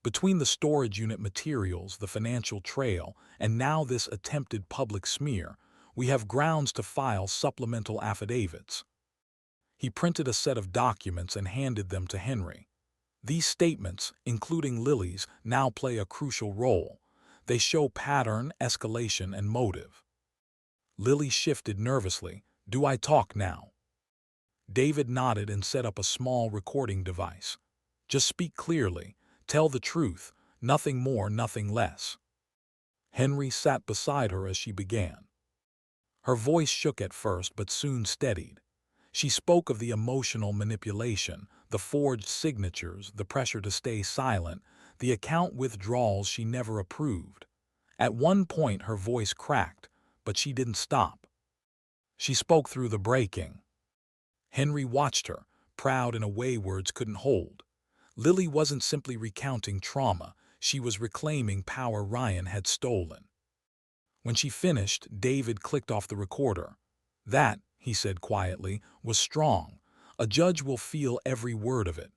"Between the storage unit materials, the financial trail, and now this attempted public smear, we have grounds to file supplemental affidavits." He printed a set of documents and handed them to Henry. "These statements, including Lily's, now play a crucial role. They show pattern, escalation, and motive." Lily shifted nervously. "Do I talk now?" David nodded and set up a small recording device. "Just speak clearly. Tell the truth. Nothing more, nothing less." Henry sat beside her as she began. Her voice shook at first but soon steadied. She spoke of the emotional manipulation, the forged signatures, the pressure to stay silent, the account withdrawals she never approved. At one point her voice cracked, but she didn't stop. She spoke through the breaking. Henry watched her, proud in a way words couldn't hold. Lily wasn't simply recounting trauma, she was reclaiming power Ryan had stolen. When she finished, David clicked off the recorder. "That," he said quietly, "was strong. A judge will feel every word of it."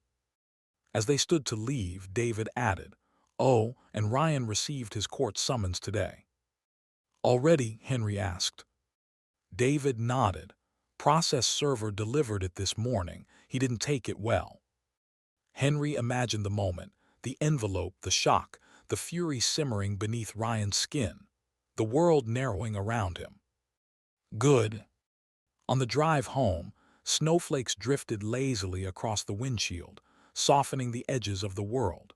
As they stood to leave, David added, "Oh, and Ryan received his court summons today." "Already?" Henry asked. David nodded. "Process server delivered it this morning. He didn't take it well." Henry imagined the moment, the envelope, the shock, the fury simmering beneath Ryan's skin, the world narrowing around him. "Good." On the drive home, snowflakes drifted lazily across the windshield, softening the edges of the world.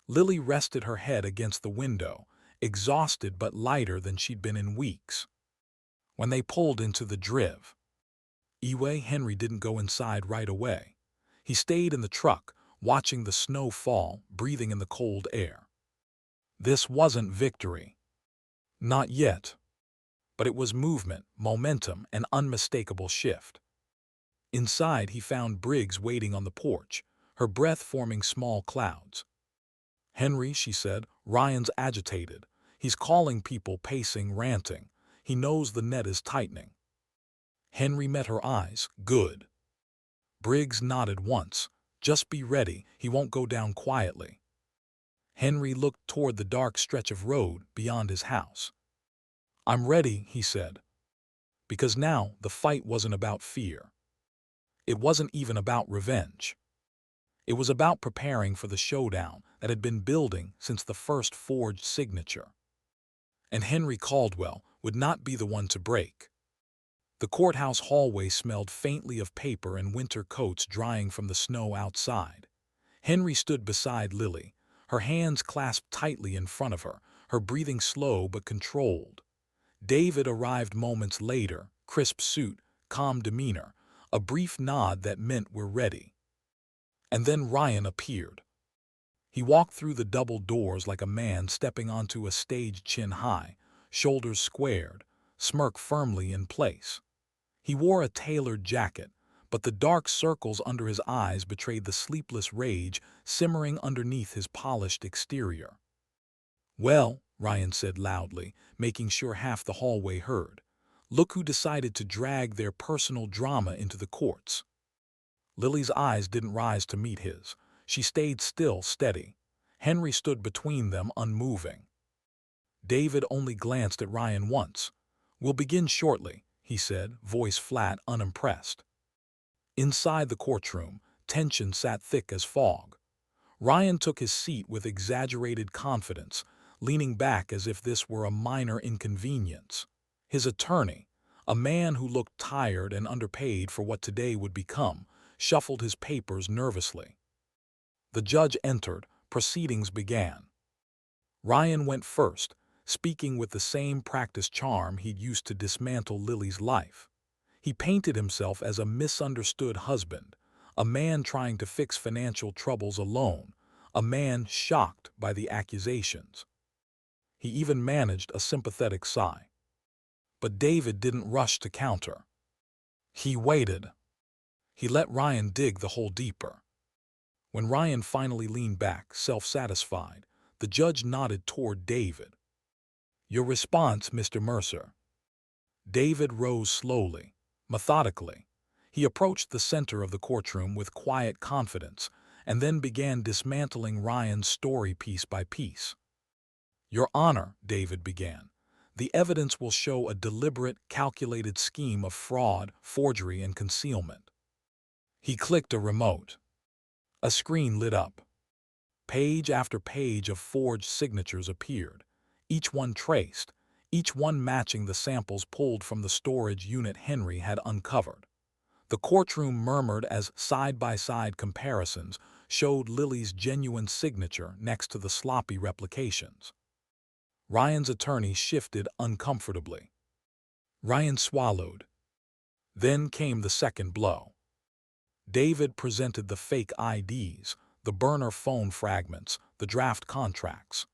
Lily rested her head against the window, exhausted but lighter than she'd been in weeks. When they pulled into the drive, Henry didn't go inside right away. He stayed in the truck, watching the snow fall, breathing in the cold air. This wasn't victory. Not yet. But it was movement, momentum, an unmistakable shift. Inside, he found Briggs waiting on the porch, her breath forming small clouds. "Henry," she said, "Ryan's agitated. He's calling people, pacing, ranting. He knows the net is tightening." Henry met her eyes. "Good." Briggs nodded once. "Just be ready, he won't go down quietly." Henry looked toward the dark stretch of road beyond his house. "I'm ready," he said. Because now the fight wasn't about fear. It wasn't even about revenge. It was about preparing for the showdown that had been building since the first forged signature. And Henry Caldwell would not be the one to break. The courthouse hallway smelled faintly of paper and winter coats drying from the snow outside. Henry stood beside Lily, her hands clasped tightly in front of her, her breathing slow but controlled. David arrived moments later, crisp suit, calm demeanor, a brief nod that meant we're ready. And then Ryan appeared. He walked through the double doors like a man stepping onto a stage chin high, shoulders squared, smirk firmly in place. He wore a tailored jacket, but the dark circles under his eyes betrayed the sleepless rage simmering underneath his polished exterior. "Well," Ryan said loudly, making sure half the hallway heard, "look who decided to drag their personal drama into the courts." Lily's eyes didn't rise to meet his. She stayed still, steady. Henry stood between them, unmoving. David only glanced at Ryan once. "We'll begin shortly," he said, voice flat, unimpressed. Inside the courtroom, tension sat thick as fog. Ryan took his seat with exaggerated confidence, leaning back as if this were a minor inconvenience. His attorney, a man who looked tired and underpaid for what today would become, shuffled his papers nervously. The judge entered, proceedings began. Ryan went first, speaking with the same practiced charm he'd used to dismantle Lily's life. He painted himself as a misunderstood husband, a man trying to fix financial troubles alone, a man shocked by the accusations. He even managed a sympathetic sigh. But David didn't rush to counter. He waited. He let Ryan dig the hole deeper. When Ryan finally leaned back, self-satisfied, the judge nodded toward David. "Your response, Mr. Mercer." David rose slowly, methodically. He approached the center of the courtroom with quiet confidence and then began dismantling Ryan's story piece by piece. "Your Honor," David began, "the evidence will show a deliberate, calculated scheme of fraud, forgery, and concealment." He clicked a remote. A screen lit up. Page after page of forged signatures appeared, each one traced, each one matching the samples pulled from the storage unit Henry had uncovered. The courtroom murmured as side-by-side comparisons showed Lily's genuine signature next to the sloppy replications. Ryan's attorney shifted uncomfortably. Ryan swallowed. Then came the second blow. David presented the fake IDs, the burner phone fragments, the draft contracts.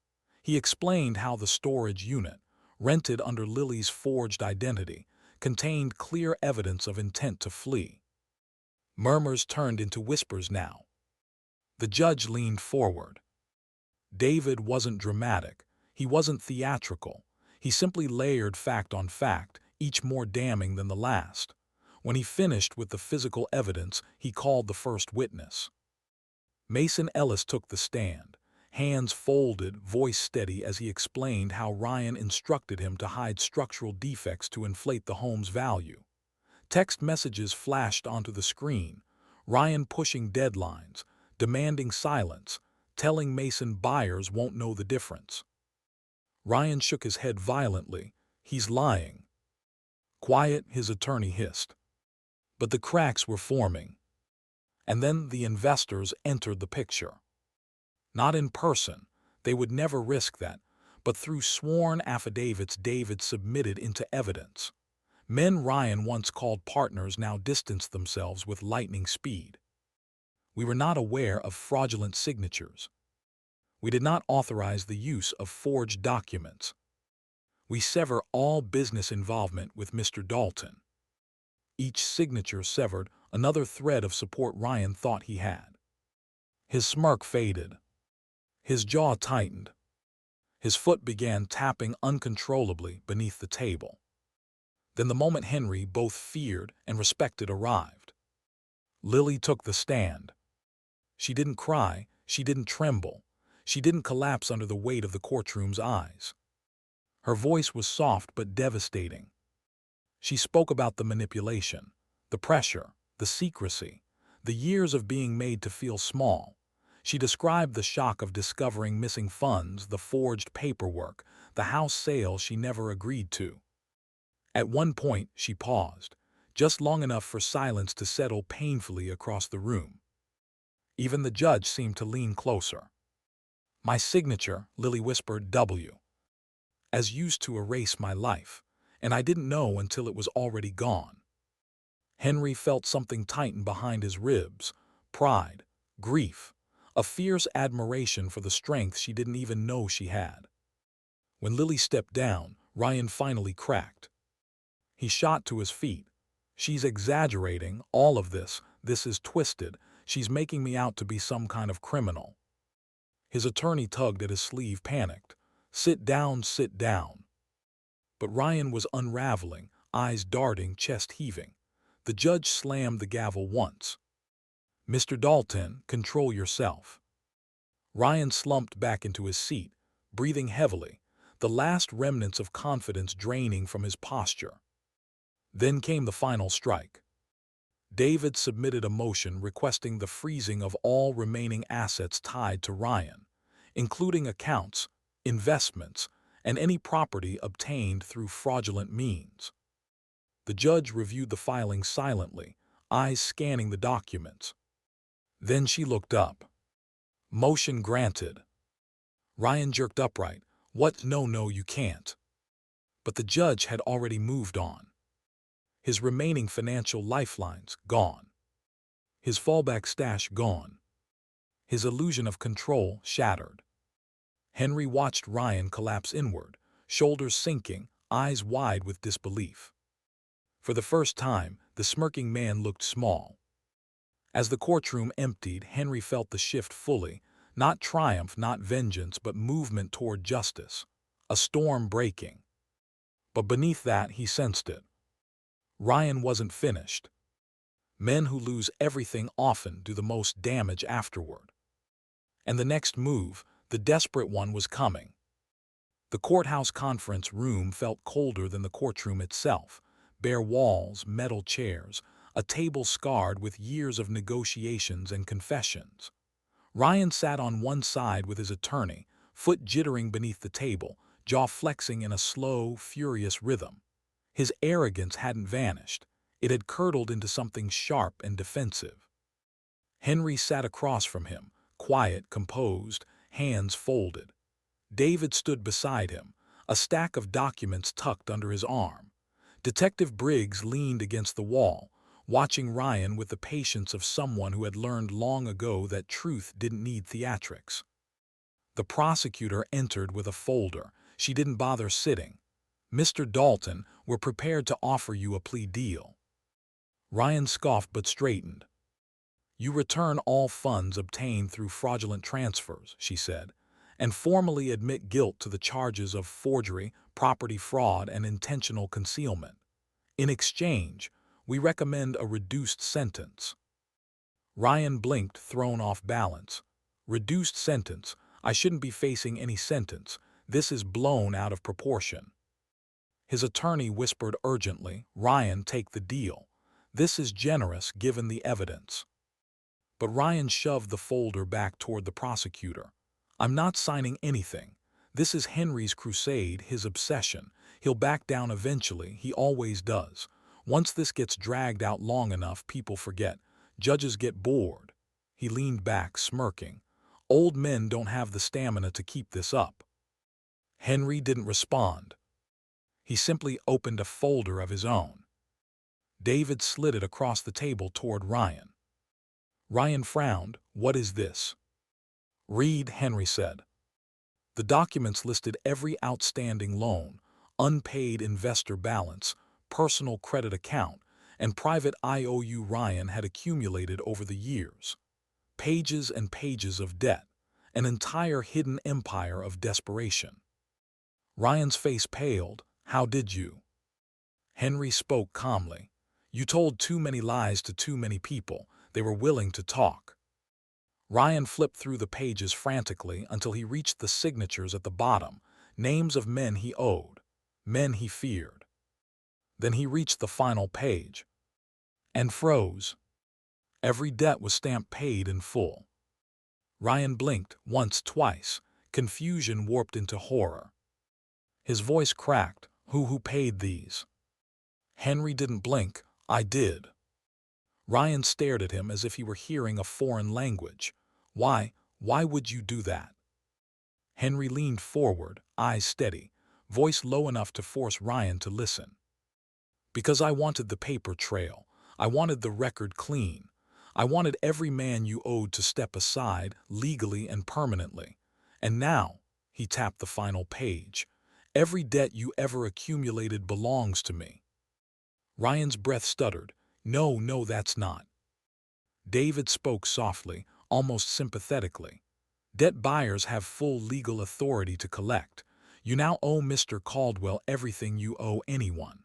He explained how the storage unit, rented under Lily's forged identity, contained clear evidence of intent to flee. Murmurs turned into whispers now. The judge leaned forward. David wasn't dramatic. He wasn't theatrical. He simply layered fact on fact, each more damning than the last. When he finished with the physical evidence, he called the first witness. Mason Ellis took the stand, hands folded, voice steady as he explained how Ryan instructed him to hide structural defects to inflate the home's value. Text messages flashed onto the screen, Ryan pushing deadlines, demanding silence, telling Mason buyers won't know the difference. Ryan shook his head violently. "He's lying." "Quiet," his attorney hissed. But the cracks were forming. And then the investors entered the picture. Not in person, they would never risk that, but through sworn affidavits David submitted into evidence. Men Ryan once called partners now distanced themselves with lightning speed. "We were not aware of fraudulent signatures. We did not authorize the use of forged documents. We sever all business involvement with Mr. Dalton." Each signature severed another thread of support Ryan thought he had. His smirk faded. His jaw tightened. His foot began tapping uncontrollably beneath the table. Then the moment Henry both feared and respected arrived. Lily took the stand. She didn't cry, she didn't tremble, she didn't collapse under the weight of the courtroom's eyes. Her voice was soft but devastating. She spoke about the manipulation, the pressure, the secrecy, the years of being made to feel small. She described the shock of discovering missing funds, the forged paperwork, the house sale she never agreed to. At one point, she paused, just long enough for silence to settle painfully across the room. Even the judge seemed to lean closer. "My signature," Lily whispered, "as used to erase my life, and I didn't know until it was already gone." Henry felt something tighten behind his ribs, pride, grief, a fierce admiration for the strength she didn't even know she had. When Lily stepped down, Ryan finally cracked. He shot to his feet. "She's exaggerating, all of this. This is twisted. She's making me out to be some kind of criminal." His attorney tugged at his sleeve, panicked. Sit down." But Ryan was unraveling, eyes darting, chest heaving. The judge slammed the gavel once. "Mr. Dalton, control yourself." Ryan slumped back into his seat, breathing heavily, the last remnants of confidence draining from his posture. Then came the final strike. David submitted a motion requesting the freezing of all remaining assets tied to Ryan, including accounts, investments, and any property obtained through fraudulent means. The judge reviewed the filing silently, eyes scanning the documents. Then she looked up. "Motion granted." Ryan jerked upright. "What? No, you can't." But the judge had already moved on. His remaining financial lifelines gone. His fallback stash gone. His illusion of control shattered. Henry watched Ryan collapse inward, shoulders sinking, eyes wide with disbelief. For the first time, the smirking man looked small. As the courtroom emptied, Henry felt the shift fully, not triumph, not vengeance, but movement toward justice. A storm breaking. But beneath that, he sensed it. Ryan wasn't finished. Men who lose everything often do the most damage afterward. And the next move, the desperate one, was coming. The courthouse conference room felt colder than the courtroom itself. Bare walls, metal chairs, a table scarred with years of negotiations and confessions. Ryan sat on one side with his attorney, foot jittering beneath the table, jaw flexing in a slow, furious rhythm. His arrogance hadn't vanished. It had curdled into something sharp and defensive. Henry sat across from him, quiet, composed, hands folded. David stood beside him, a stack of documents tucked under his arm. Detective Briggs leaned against the wall, watching Ryan with the patience of someone who had learned long ago that truth didn't need theatrics. The prosecutor entered with a folder. She didn't bother sitting. "Mr. Dalton, we're prepared to offer you a plea deal." Ryan scoffed but straightened. "You return all funds obtained through fraudulent transfers," she said, "and formally admit guilt to the charges of forgery, property fraud, and intentional concealment. In exchange, we recommend a reduced sentence." Ryan blinked, thrown off balance. "Reduced sentence? I shouldn't be facing any sentence. This is blown out of proportion." His attorney whispered urgently, "Ryan, take the deal. This is generous given the evidence." But Ryan shoved the folder back toward the prosecutor. "I'm not signing anything. This is Henry's crusade, his obsession. He'll back down eventually, he always does. Once this gets dragged out long enough, people forget. Judges get bored." He leaned back, smirking. "Old men don't have the stamina to keep this up." Henry didn't respond. He simply opened a folder of his own. David slid it across the table toward Ryan. Ryan frowned. "What is this?" "Read," Henry said. The documents listed every outstanding loan, unpaid investor balance, personal credit account, and private IOU Ryan had accumulated over the years. Pages and pages of debt, an entire hidden empire of desperation. Ryan's face paled. "How did you?" Henry spoke calmly. "You told too many lies to too many people. They were willing to talk." Ryan flipped through the pages frantically until he reached the signatures at the bottom, names of men he owed, men he feared. Then he reached the final page and froze. Every debt was stamped paid in full. Ryan blinked once, twice. Confusion warped into horror. His voice cracked. Who paid these?" Henry didn't blink. "I did." Ryan stared at him as if he were hearing a foreign language. Why would you do that?" Henry leaned forward, eyes steady, voice low enough to force Ryan to listen. "Because I wanted the paper trail. I wanted the record clean. I wanted every man you owed to step aside, legally and permanently. And now," he tapped the final page, "every debt you ever accumulated belongs to me." Ryan's breath stuttered. No, that's not." David spoke softly, almost sympathetically. "Debt buyers have full legal authority to collect. You now owe Mr. Caldwell everything you owe anyone."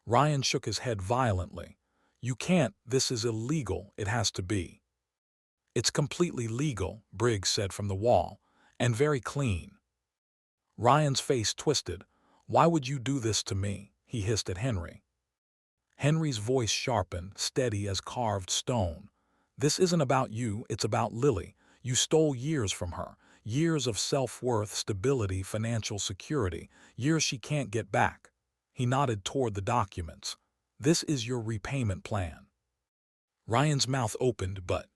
Ryan shook his head violently. "You can't. This is illegal. It has to be." "It's completely legal," Briggs said from the wall, "and very clean." Ryan's face twisted. "Why would you do this to me?" he hissed at Henry. Henry's voice sharpened, steady as carved stone. "This isn't about you, it's about Lily. You stole years from her, years of self-worth, stability, financial security, years she can't get back." He nodded toward the documents. "This is your repayment plan." Ryan's mouth opened, but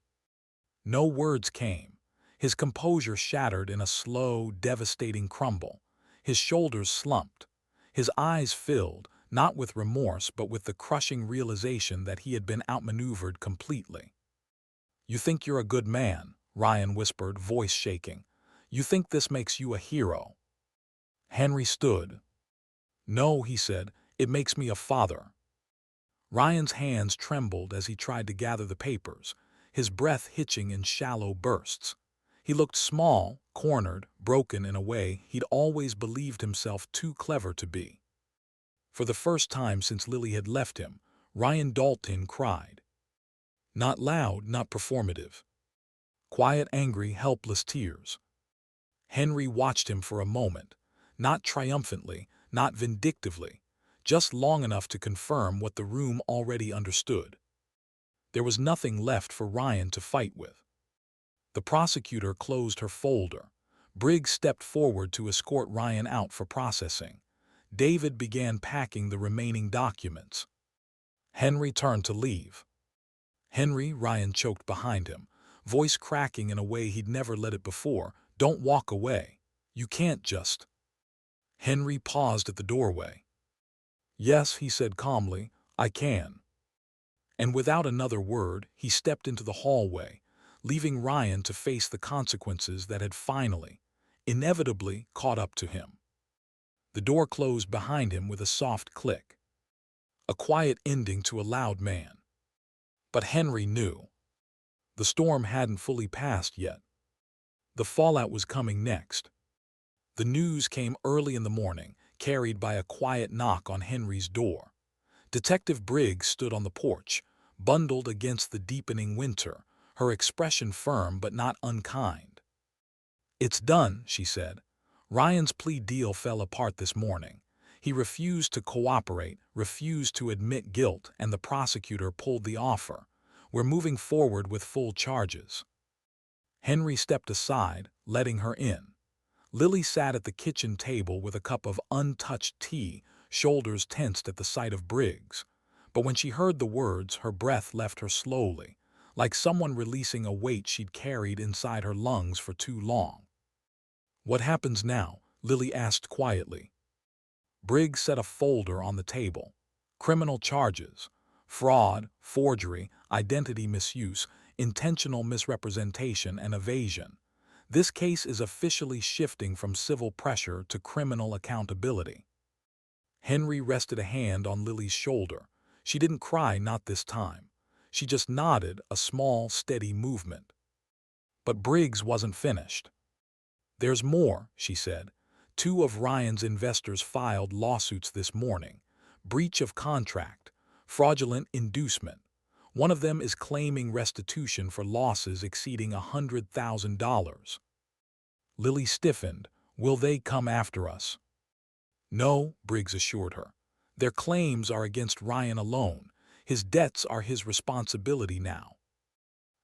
no words came. His composure shattered in a slow, devastating crumble. His shoulders slumped. His eyes filled, not with remorse but with the crushing realization that he had been outmaneuvered completely. "You think you're a good man," Ryan whispered, voice shaking. "You think this makes you a hero?" Henry stood. "No," he said, "it makes me a father." Ryan's hands trembled as he tried to gather the papers, his breath hitching in shallow bursts. He looked small, cornered, broken in a way he'd always believed himself too clever to be. For the first time since Lily had left him, Ryan Dalton cried. Not loud, not performative. Quiet, angry, helpless tears. Henry watched him for a moment, not triumphantly, not vindictively, just long enough to confirm what the room already understood. There was nothing left for Ryan to fight with. The prosecutor closed her folder. Briggs stepped forward to escort Ryan out for processing. David began packing the remaining documents. Henry turned to leave. "Henry," Ryan choked behind him, voice cracking in a way he'd never let it before, "don't walk away. You can't just—" Henry paused at the doorway. "Yes," he said calmly, "I can." And without another word, he stepped into the hallway, leaving Ryan to face the consequences that had finally, inevitably, caught up to him. The door closed behind him with a soft click. A quiet ending to a loud man. But Henry knew. The storm hadn't fully passed yet. The fallout was coming next. The news came early in the morning, carried by a quiet knock on Henry's door. Detective Briggs stood on the porch, bundled against the deepening winter, her expression firm but not unkind. "It's done," she said. "Ryan's plea deal fell apart this morning. He refused to cooperate, refused to admit guilt, and the prosecutor pulled the offer. We're moving forward with full charges." Henry stepped aside, letting her in. Lily sat at the kitchen table with a cup of untouched tea, shoulders tensed at the sight of Briggs. But when she heard the words, her breath left her slowly, like someone releasing a weight she'd carried inside her lungs for too long. "What happens now?" Lily asked quietly. Briggs set a folder on the table. "Criminal charges. Fraud, forgery, identity misuse, intentional misrepresentation, and evasion. This case is officially shifting from civil pressure to criminal accountability." Henry rested a hand on Lily's shoulder. She didn't cry, not this time. She just nodded, a small, steady movement. But Briggs wasn't finished. "There's more," she said. "Two of Ryan's investors filed lawsuits this morning. Breach of contract, fraudulent inducement. One of them is claiming restitution for losses exceeding $100,000. Lily stiffened. "Will they come after us?" "No," Briggs assured her. "Their claims are against Ryan alone. His debts are his responsibility now."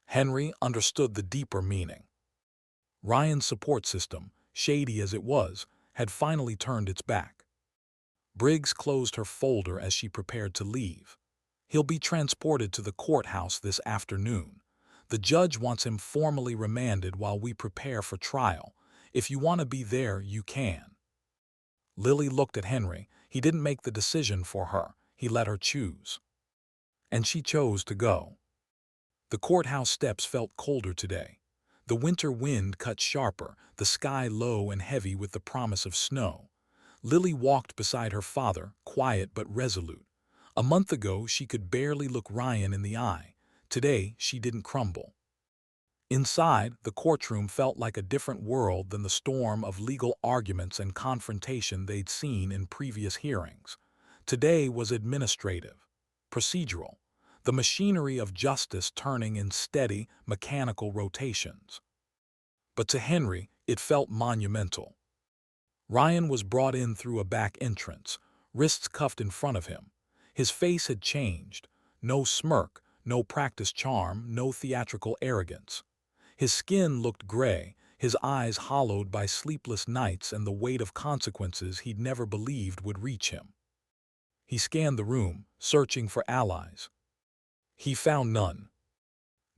Henry understood the deeper meaning. Ryan's support system, shady as it was, had finally turned its back. Briggs closed her folder as she prepared to leave. "He'll be transported to the courthouse this afternoon. The judge wants him formally remanded while we prepare for trial. If you want to be there, you can." Lily looked at Henry. He didn't make the decision for her. He let her choose. And she chose to go. The courthouse steps felt colder today. The winter wind cut sharper, the sky low and heavy with the promise of snow. Lily walked beside her father, quiet but resolute. A month ago, she could barely look Ryan in the eye. Today, she didn't crumble. Inside, the courtroom felt like a different world than the storm of legal arguments and confrontation they'd seen in previous hearings. Today was administrative, procedural, the machinery of justice turning in steady, mechanical rotations. But to Henry, it felt monumental. Ryan was brought in through a back entrance, wrists cuffed in front of him. His face had changed. No smirk, no practiced charm, no theatrical arrogance. His skin looked gray, his eyes hollowed by sleepless nights and the weight of consequences he'd never believed would reach him. He scanned the room, searching for allies. He found none.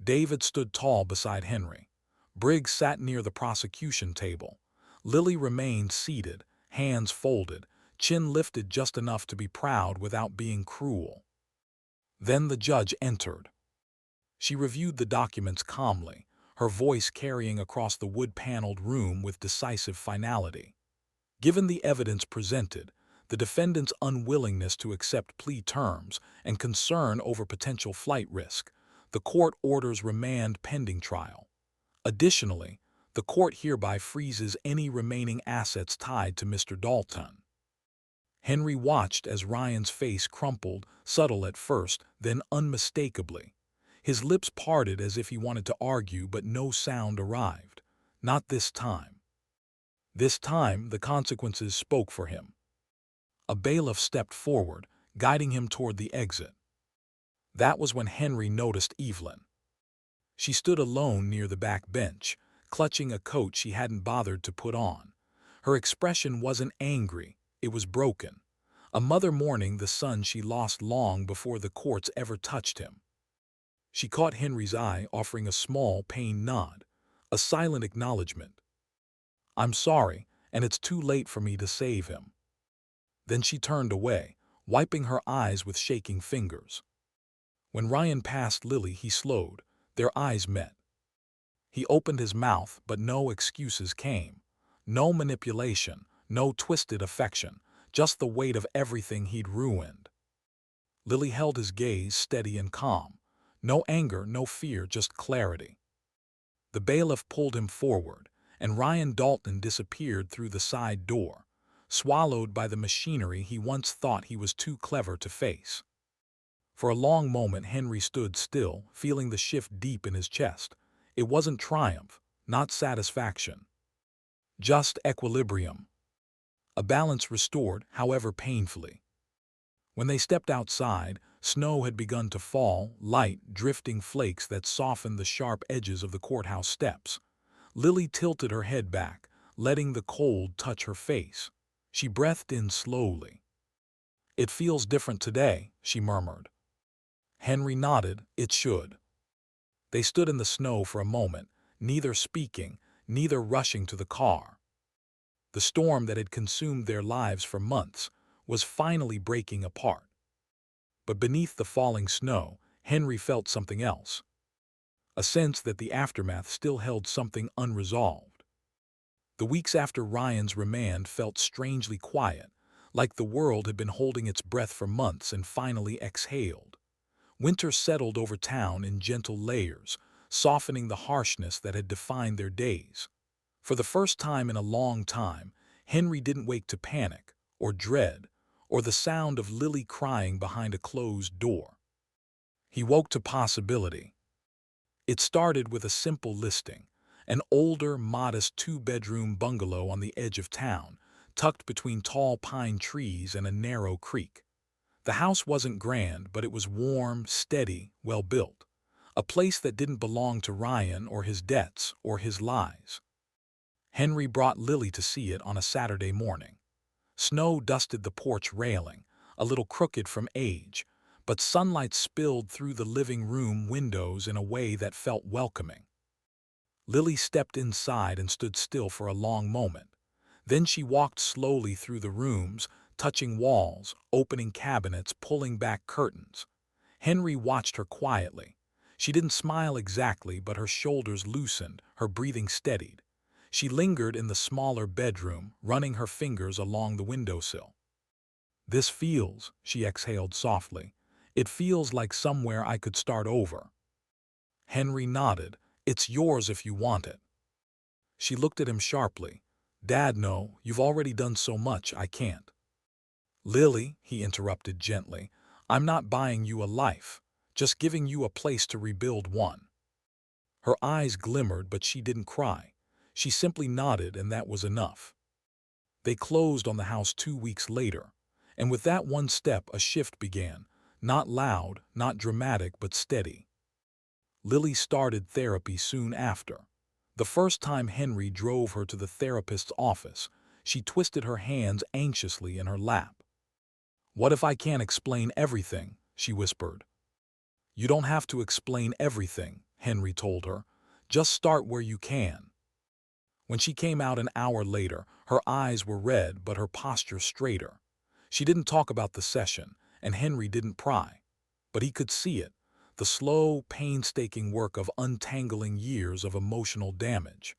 David stood tall beside Henry. Briggs sat near the prosecution table. Lily remained seated, hands folded, chin lifted just enough to be proud without being cruel. Then the judge entered. She reviewed the documents calmly, her voice carrying across the wood-paneled room with decisive finality. Given the evidence presented, the defendant's unwillingness to accept plea terms, and concern over potential flight risk, the court orders remand pending trial. Additionally, the court hereby freezes any remaining assets tied to Mr. Dalton. Henry watched as Ryan's face crumpled, subtle at first, then unmistakably. His lips parted as if he wanted to argue, but no sound arrived. Not this time. This time, the consequences spoke for him. A bailiff stepped forward, guiding him toward the exit. That was when Henry noticed Evelyn. She stood alone near the back bench, clutching a coat she hadn't bothered to put on. Her expression wasn't angry, it was broken. A mother mourning the son she lost long before the courts ever touched him. She caught Henry's eye, offering a small, pained nod, a silent acknowledgement. "I'm sorry, and it's too late for me to save him." Then she turned away, wiping her eyes with shaking fingers. When Ryan passed Lily, he slowed. Their eyes met. He opened his mouth, but no excuses came. No manipulation, no twisted affection, just the weight of everything he'd ruined. Lily held his gaze steady and calm. No anger, no fear, just clarity. The bailiff pulled him forward, and Ryan Dalton disappeared through the side door, swallowed by the machinery he once thought he was too clever to face. For a long moment Henry stood still, feeling the shift deep in his chest. It wasn't triumph, not satisfaction. Just equilibrium. A balance restored, however painfully. When they stepped outside, snow had begun to fall, light, drifting flakes that softened the sharp edges of the courthouse steps. Lily tilted her head back, letting the cold touch her face. She breathed in slowly. "It feels different today," she murmured. Henry nodded. "It should." They stood in the snow for a moment, neither speaking, neither rushing to the car. The storm that had consumed their lives for months was finally breaking apart. But beneath the falling snow, Henry felt something else. A sense that the aftermath still held something unresolved. The weeks after Ryan's remand felt strangely quiet, like the world had been holding its breath for months and finally exhaled. Winter settled over town in gentle layers, softening the harshness that had defined their days. For the first time in a long time, Henry didn't wake to panic, or dread, or the sound of Lily crying behind a closed door. He woke to possibility. It started with a simple listing, an older, modest two-bedroom bungalow on the edge of town, tucked between tall pine trees and a narrow creek. The house wasn't grand, but it was warm, steady, well-built. A place that didn't belong to Ryan or his debts or his lies. Henry brought Lily to see it on a Saturday morning. Snow dusted the porch railing, a little crooked from age, but sunlight spilled through the living room windows in a way that felt welcoming. Lily stepped inside and stood still for a long moment. Then she walked slowly through the rooms, touching walls, opening cabinets, pulling back curtains. Henry watched her quietly. She didn't smile exactly, but her shoulders loosened, her breathing steadied. She lingered in the smaller bedroom, running her fingers along the windowsill. "This feels," she exhaled softly, "it feels like somewhere I could start over." Henry nodded. "It's yours if you want it." She looked at him sharply. "Dad, no, you've already done so much, I can't." "Lily," he interrupted gently, "I'm not buying you a life, just giving you a place to rebuild one." Her eyes glimmered, but she didn't cry. She simply nodded, and that was enough. They closed on the house 2 weeks later, and with that one step a shift began, not loud, not dramatic, but steady. Lily started therapy soon after. The first time Henry drove her to the therapist's office, she twisted her hands anxiously in her lap. "What if I can't explain everything?" she whispered. "You don't have to explain everything," Henry told her. "Just start where you can." When she came out an hour later, her eyes were red but her posture straighter. She didn't talk about the session, and Henry didn't pry. But he could see it. the slow, painstaking work of untangling years of emotional damage.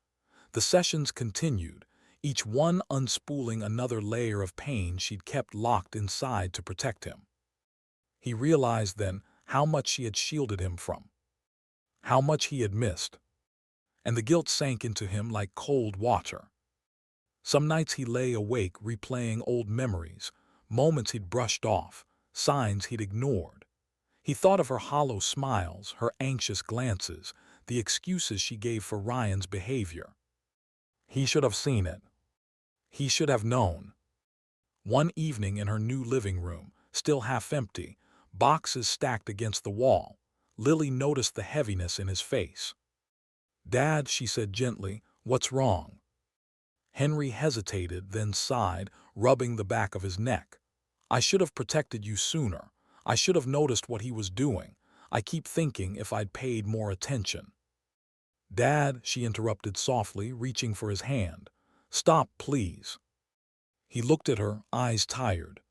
The sessions continued, each one unspooling another layer of pain she'd kept locked inside to protect him. He realized then how much she had shielded him from, how much he had missed, and the guilt sank into him like cold water. Some nights he lay awake replaying old memories, moments he'd brushed off, signs he'd ignored. He thought of her hollow smiles, her anxious glances, the excuses she gave for Ryan's behavior. He should have seen it. He should have known. One evening in her new living room, still half empty, boxes stacked against the wall, Lily noticed the heaviness in his face. "Dad," she said gently, "what's wrong?" Henry hesitated, then sighed, rubbing the back of his neck. "I should have protected you sooner. I should have noticed what he was doing. I keep thinking if I'd paid more attention." "Dad," she interrupted softly, reaching for his hand. "Stop, please." He looked at her, eyes tired.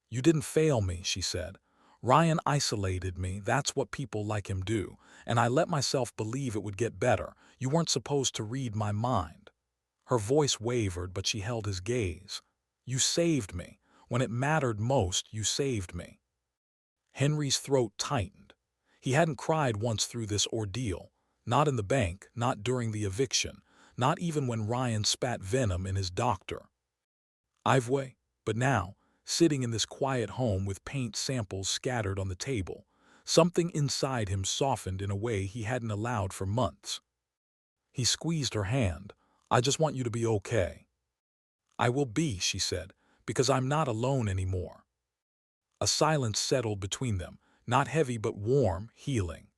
"You didn't fail me," she said. "Ryan isolated me, that's what people like him do, and I let myself believe it would get better. You weren't supposed to read my mind." Her voice wavered, but she held his gaze. "You saved me. When it mattered most, you saved me." Henry's throat tightened. He hadn't cried once through this ordeal. Not in the bank, not during the eviction, not even when Ryan spat venom in his doctor. But now, sitting in this quiet home with paint samples scattered on the table, something inside him softened in a way he hadn't allowed for months. He squeezed her hand. "I just want you to be okay." "I will be," she said, "because I'm not alone anymore." A silence settled between them, not heavy but warm, healing.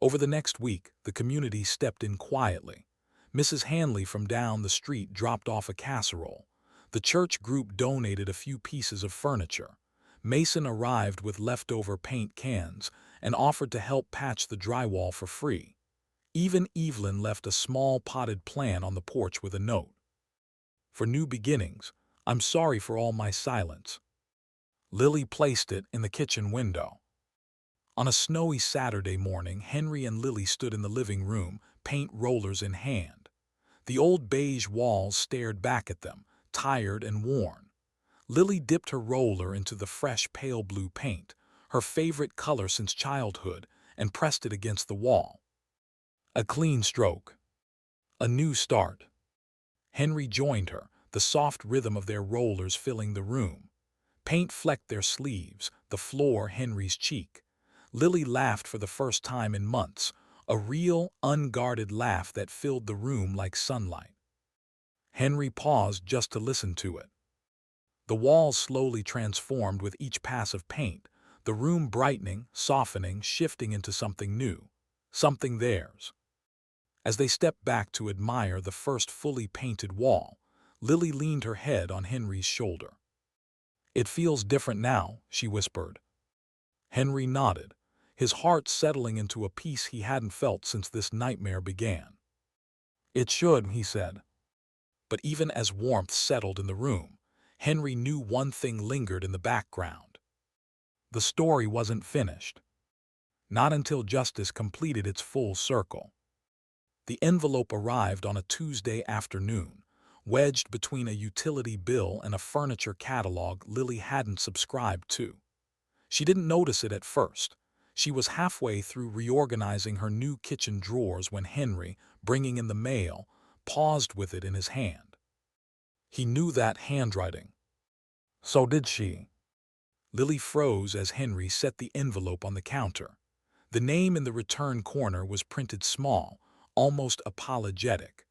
Over the next week, the community stepped in quietly. Mrs. Hanley from down the street dropped off a casserole. The church group donated a few pieces of furniture. Mason arrived with leftover paint cans and offered to help patch the drywall for free. Even Evelyn left a small potted plant on the porch with a note. "For new beginnings, I'm sorry for all my silence." Lily placed it in the kitchen window. On a snowy Saturday morning, Henry and Lily stood in the living room, paint rollers in hand. The old beige walls stared back at them, tired and worn. Lily dipped her roller into the fresh pale blue paint, her favorite color since childhood, and pressed it against the wall. A clean stroke. A new start. Henry joined her, the soft rhythm of their rollers filling the room. Paint flecked their sleeves, the floor Henry's cheek. Lily laughed for the first time in months, a real, unguarded laugh that filled the room like sunlight. Henry paused just to listen to it. The walls slowly transformed with each pass of paint, the room brightening, softening, shifting into something new, something theirs. As they stepped back to admire the first fully painted wall, Lily leaned her head on Henry's shoulder. "It feels different now," she whispered. Henry nodded, his heart settling into a peace he hadn't felt since this nightmare began. "It should," he said. But even as warmth settled in the room, Henry knew one thing lingered in the background. The story wasn't finished. Not until justice completed its full circle. The envelope arrived on a Tuesday afternoon, wedged between a utility bill and a furniture catalog Lily hadn't subscribed to. She didn't notice it at first. She was halfway through reorganizing her new kitchen drawers when Henry, bringing in the mail, paused with it in his hand. He knew that handwriting. So did she. Lily froze as Henry set the envelope on the counter. The name in the return corner was printed small, almost apologetic.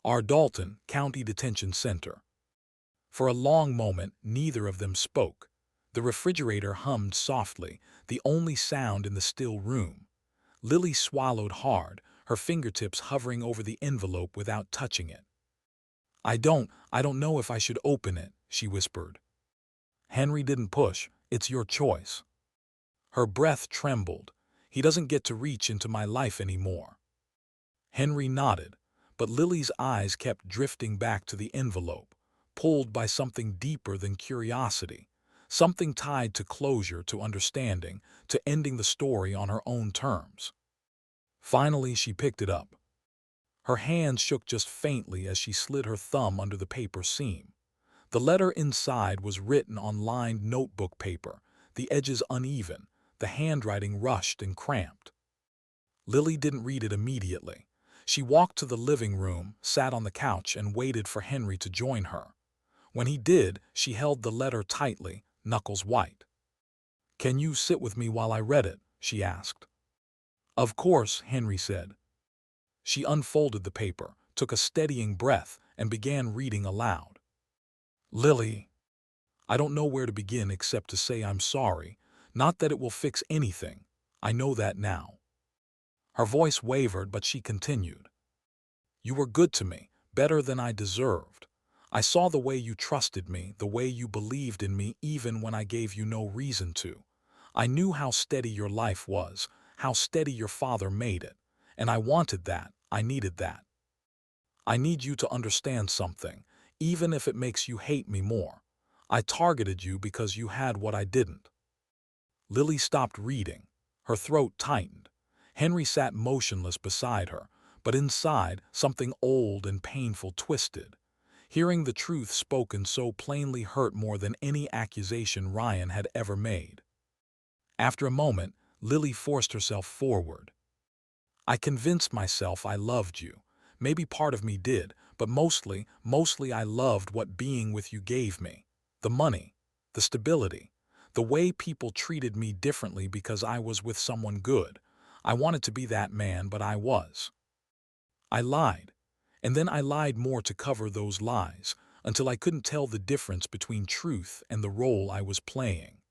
"R. Dalton, County Detention Center." For a long moment, neither of them spoke. The refrigerator hummed softly, the only sound in the still room. Lily swallowed hard, her fingertips hovering over the envelope without touching it. I don't know if I should open it," she whispered. Henry didn't push. "It's your choice." Her breath trembled. "He doesn't get to reach into my life anymore." Henry nodded, but Lily's eyes kept drifting back to the envelope, pulled by something deeper than curiosity, something tied to closure, to understanding, to ending the story on her own terms. Finally, she picked it up. Her hand shook just faintly as she slid her thumb under the paper seam. The letter inside was written on lined notebook paper, the edges uneven, the handwriting rushed and cramped. Lily didn't read it immediately. She walked to the living room, sat on the couch, and waited for Henry to join her. When he did, she held the letter tightly, knuckles white. "Can you sit with me while I read it?" she asked. "Of course," Henry said. She unfolded the paper, took a steadying breath, and began reading aloud. "Lily, I don't know where to begin except to say I'm sorry. Not that it will fix anything. I know that now." Her voice wavered, but she continued. "You were good to me, better than I deserved. I saw the way you trusted me, the way you believed in me even when I gave you no reason to. I knew how steady your life was, how steady your father made it. And I wanted that, I needed that. I need you to understand something, even if it makes you hate me more. I targeted you because you had what I didn't." Lily stopped reading. Her throat tightened. Henry sat motionless beside her, but inside, something old and painful twisted. Hearing the truth spoken so plainly hurt more than any accusation Ryan had ever made. After a moment, Lily forced herself forward. "I convinced myself I loved you. Maybe part of me did, but mostly I loved what being with you gave me. The money, the stability, the way people treated me differently because I was with someone good. I wanted to be that man, but I was. I lied. And then I lied more to cover those lies, until I couldn't tell the difference between truth and the role I was playing."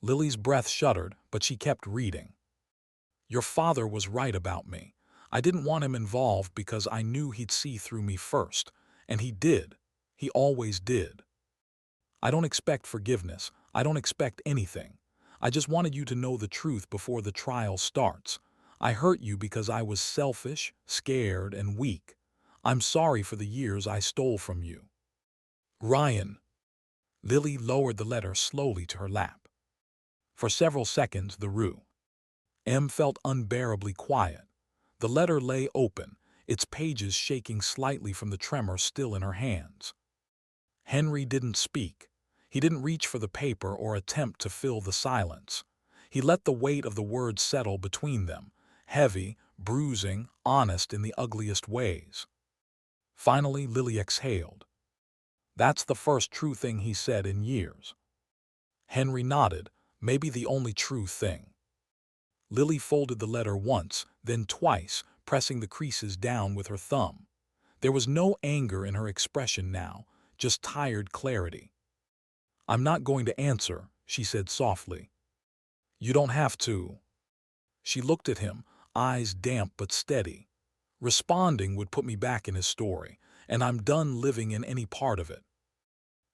Lily's breath shuddered, but she kept reading. "Your father was right about me. I didn't want him involved because I knew he'd see through me first. And he did. He always did. I don't expect forgiveness. I don't expect anything. I just wanted you to know the truth before the trial starts. I hurt you because I was selfish, scared, and weak. I'm sorry for the years I stole from you. Ryan." Lily lowered the letter slowly to her lap. For several seconds, the room felt unbearably quiet. The letter lay open, its pages shaking slightly from the tremor still in her hands. Henry didn't speak. He didn't reach for the paper or attempt to fill the silence. He let the weight of the words settle between them, heavy, bruising, honest in the ugliest ways. Finally, Lily exhaled. "That's the first true thing he said in years." Henry nodded, "Maybe the only true thing." Lily folded the letter once, then twice, pressing the creases down with her thumb. There was no anger in her expression now, just tired clarity. "I'm not going to answer," she said softly. "You don't have to." She looked at him, eyes damp but steady. "Responding would put me back in his story, and I'm done living in any part of it."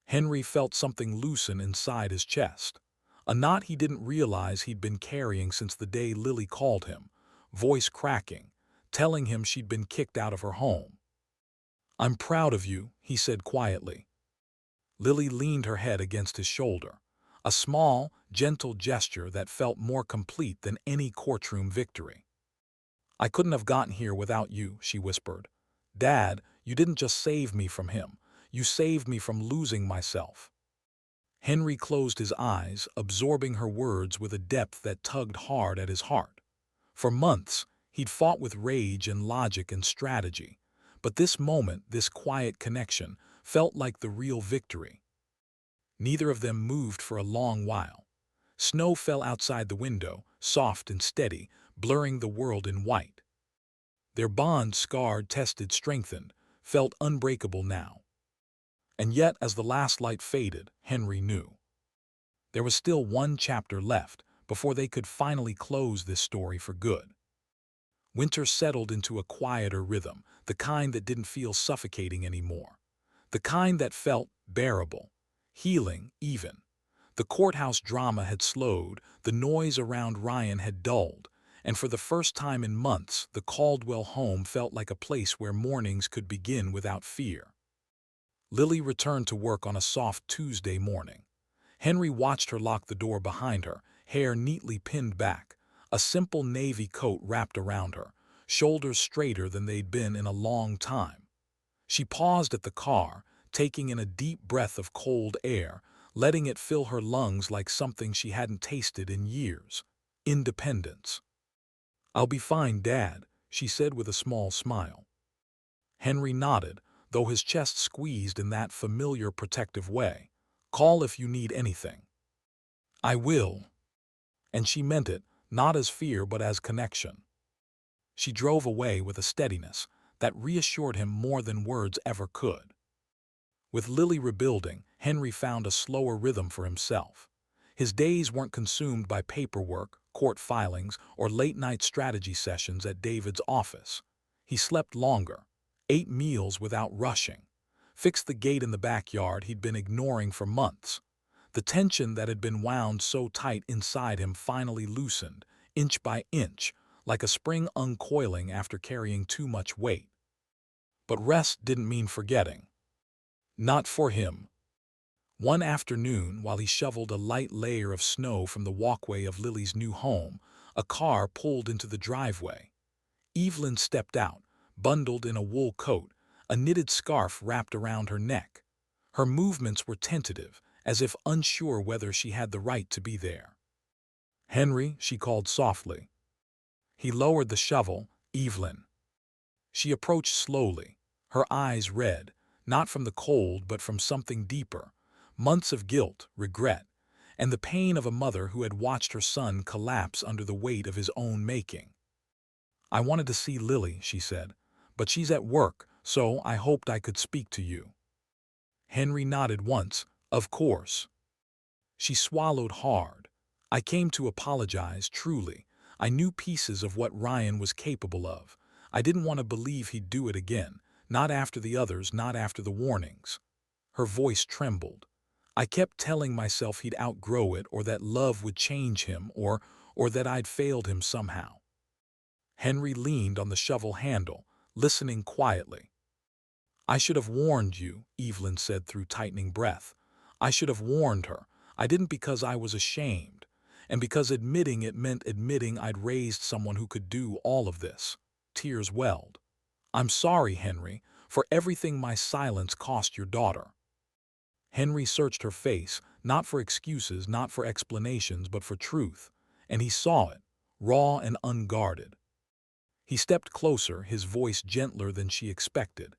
Henry felt something loosen inside his chest. A knot he didn't realize he'd been carrying since the day Lily called him, voice cracking, telling him she'd been kicked out of her home. "I'm proud of you," he said quietly. Lily leaned her head against his shoulder, a small, gentle gesture that felt more complete than any courtroom victory. "I couldn't have gotten here without you," she whispered. "Dad, you didn't just save me from him. You saved me from losing myself." Henry closed his eyes, absorbing her words with a depth that tugged hard at his heart. For months, he'd fought with rage and logic and strategy, but this moment, this quiet connection, felt like the real victory. Neither of them moved for a long while. Snow fell outside the window, soft and steady, blurring the world in white. Their bond, scarred, tested, strengthened, felt unbreakable now. And yet, as the last light faded, Henry knew. There was still one chapter left before they could finally close this story for good. Winter settled into a quieter rhythm, the kind that didn't feel suffocating anymore. The kind that felt bearable, healing even. The courthouse drama had slowed, the noise around Ryan had dulled, and for the first time in months, the Caldwell home felt like a place where mornings could begin without fear. Lily returned to work on a soft Tuesday morning. Henry watched her lock the door behind her, hair neatly pinned back, a simple navy coat wrapped around her, shoulders straighter than they'd been in a long time. She paused at the car, taking in a deep breath of cold air, letting it fill her lungs like something she hadn't tasted in years. Independence. "I'll be fine, Dad," she said with a small smile. Henry nodded, though his chest squeezed in that familiar protective way. "Call if you need anything." "I will." And she meant it, not as fear but as connection. She drove away with a steadiness that reassured him more than words ever could. With Lily rebuilding, Henry found a slower rhythm for himself. His days weren't consumed by paperwork, court filings, or late-night strategy sessions at David's office. He slept longer, ate meals without rushing, fixed the gate in the backyard he'd been ignoring for months. The tension that had been wound so tight inside him finally loosened, inch by inch, like a spring uncoiling after carrying too much weight. But rest didn't mean forgetting. Not for him. One afternoon, while he shoveled a light layer of snow from the walkway of Lily's new home, a car pulled into the driveway. Evelyn stepped out, bundled in a wool coat, a knitted scarf wrapped around her neck. Her movements were tentative, as if unsure whether she had the right to be there. "Henry," she called softly. He lowered the shovel. "Evelyn." She approached slowly, her eyes red, not from the cold but from something deeper, months of guilt, regret, and the pain of a mother who had watched her son collapse under the weight of his own making. "I wanted to see Lily," she said, "but she's at work, so I hoped I could speak to you." Henry nodded once. "Of course." She swallowed hard. "I came to apologize, truly. I knew pieces of what Ryan was capable of. I didn't want to believe he'd do it again, not after the others, not after the warnings." Her voice trembled. "I kept telling myself he'd outgrow it, or that love would change him, or that I'd failed him somehow." Henry leaned on the shovel handle, listening quietly. "I should have warned you," Evelyn said through tightening breath. "I should have warned her. I didn't because I was ashamed, and because admitting it meant admitting I'd raised someone who could do all of this." Tears welled. "I'm sorry, Henry, for everything my silence cost your daughter." Henry searched her face, not for excuses, not for explanations, but for truth, and he saw it, raw and unguarded. He stepped closer, his voice gentler than she expected.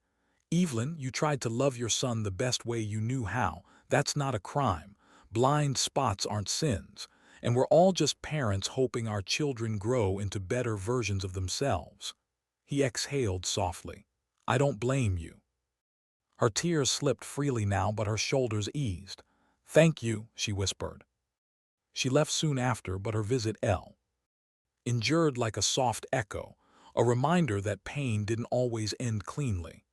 "Evelyn, you tried to love your son the best way you knew how. That's not a crime. Blind spots aren't sins, and we're all just parents hoping our children grow into better versions of themselves." He exhaled softly. "I don't blame you." Her tears slipped freely now, but her shoulders eased. "Thank you," she whispered. She left soon after, but her visit endured like a soft echo, a reminder that pain didn't always end cleanly.